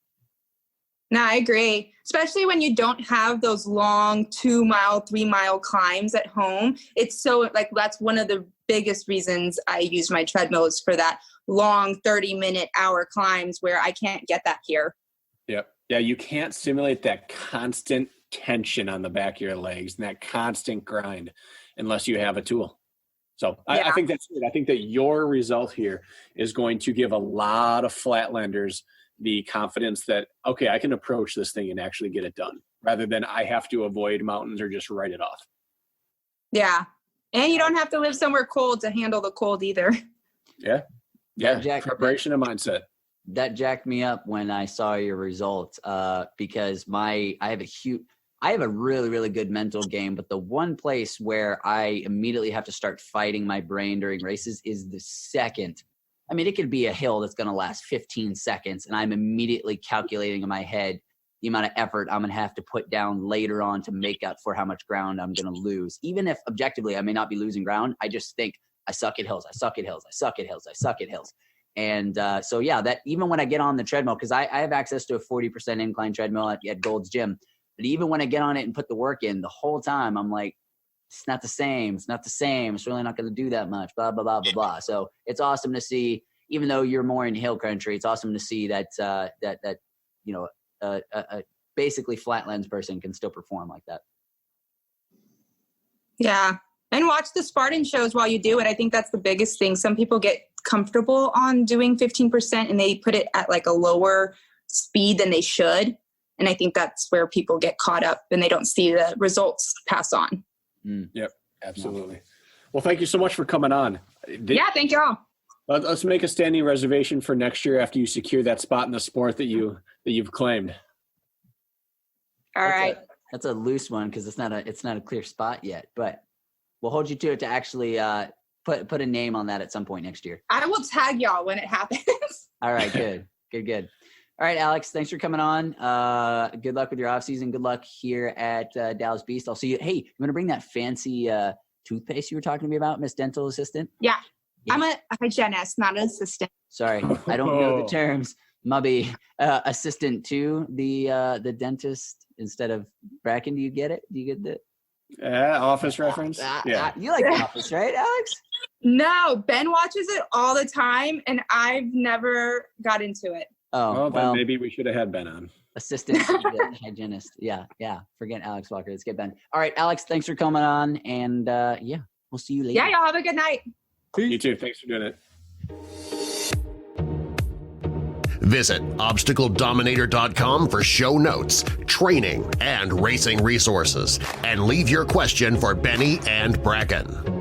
No, I agree. Especially when you don't have those long 2-mile, 3-mile climbs at home. It's so like, that's one of the biggest reasons I use my treadmill is for that long 30-minute hour climbs where I can't get that here. Yep. Yeah. You can't simulate that constant tension on the back of your legs and that constant grind unless you have a tool. So I think that's it. I think that your result here is going to give a lot of flatlanders the confidence that, okay, I can approach this thing and actually get it done rather than I have to avoid mountains or just write it off. Yeah. And you don't have to live somewhere cold to handle the cold either. Yeah. Yeah. Preparation and mindset. That jacked me up when I saw your results because I have a really, really good mental game, but the one place where I immediately have to start fighting my brain during races is the second. I mean, it could be a hill that's going to last 15 seconds, and I'm immediately calculating in my head the amount of effort I'm going to have to put down later on to make up for how much ground I'm going to lose. Even if objectively I may not be losing ground, I just think I suck at hills, I suck at hills, I suck at hills, I suck at hills. And so, yeah, that even when I get on the treadmill, because I have access to a 40% incline treadmill at Gold's Gym, but even when I get on it and put the work in, the whole time I'm like, it's not the same. It's not the same. It's really not going to do that much, blah, blah, blah, blah, blah. So it's awesome to see, even though you're more in hill country, it's awesome to see that, you know, a basically flatlands person can still perform like that. Yeah. And watch the Spartan shows while you do it. I think that's the biggest thing. Some people get comfortable on doing 15% and they put it at like a lower speed than they should. And I think that's where people get caught up and they don't see the results pass on. Yep, absolutely. Well, thank you so much for coming on. Thank y'all. Let's make a standing reservation for next year after you secure that spot in the sport that you've claimed. All right. That's a loose one because it's not a clear spot yet, but we'll hold you to it to actually put a name on that at some point next year. I will tag y'all when it happens. All right, good. All right, Alex, thanks for coming on. Good luck with your off season. Good luck here at Dallas Beast. I'll see you. Hey, you want to bring that fancy toothpaste you were talking to me about, Miss Dental Assistant? Yeah. I'm a hygienist, not an assistant. Sorry, I don't know the terms. Maybe assistant to the dentist instead of Brakken. Do you get it? Do you get the office reference? Yeah. You like The Office, right, Alex? No, Ben watches it all the time, and I've never got into it. Oh, well, then maybe we should have had Ben on. Assistant to the hygienist. Yeah. Forget Alex Walker. Let's get Ben. All right, Alex, thanks for coming on, and we'll see you later. Yeah, y'all have a good night. You too. Thanks for doing it. Visit ObstacleDominator.com for show notes, training, and racing resources. And leave your question for Benny and Brakken.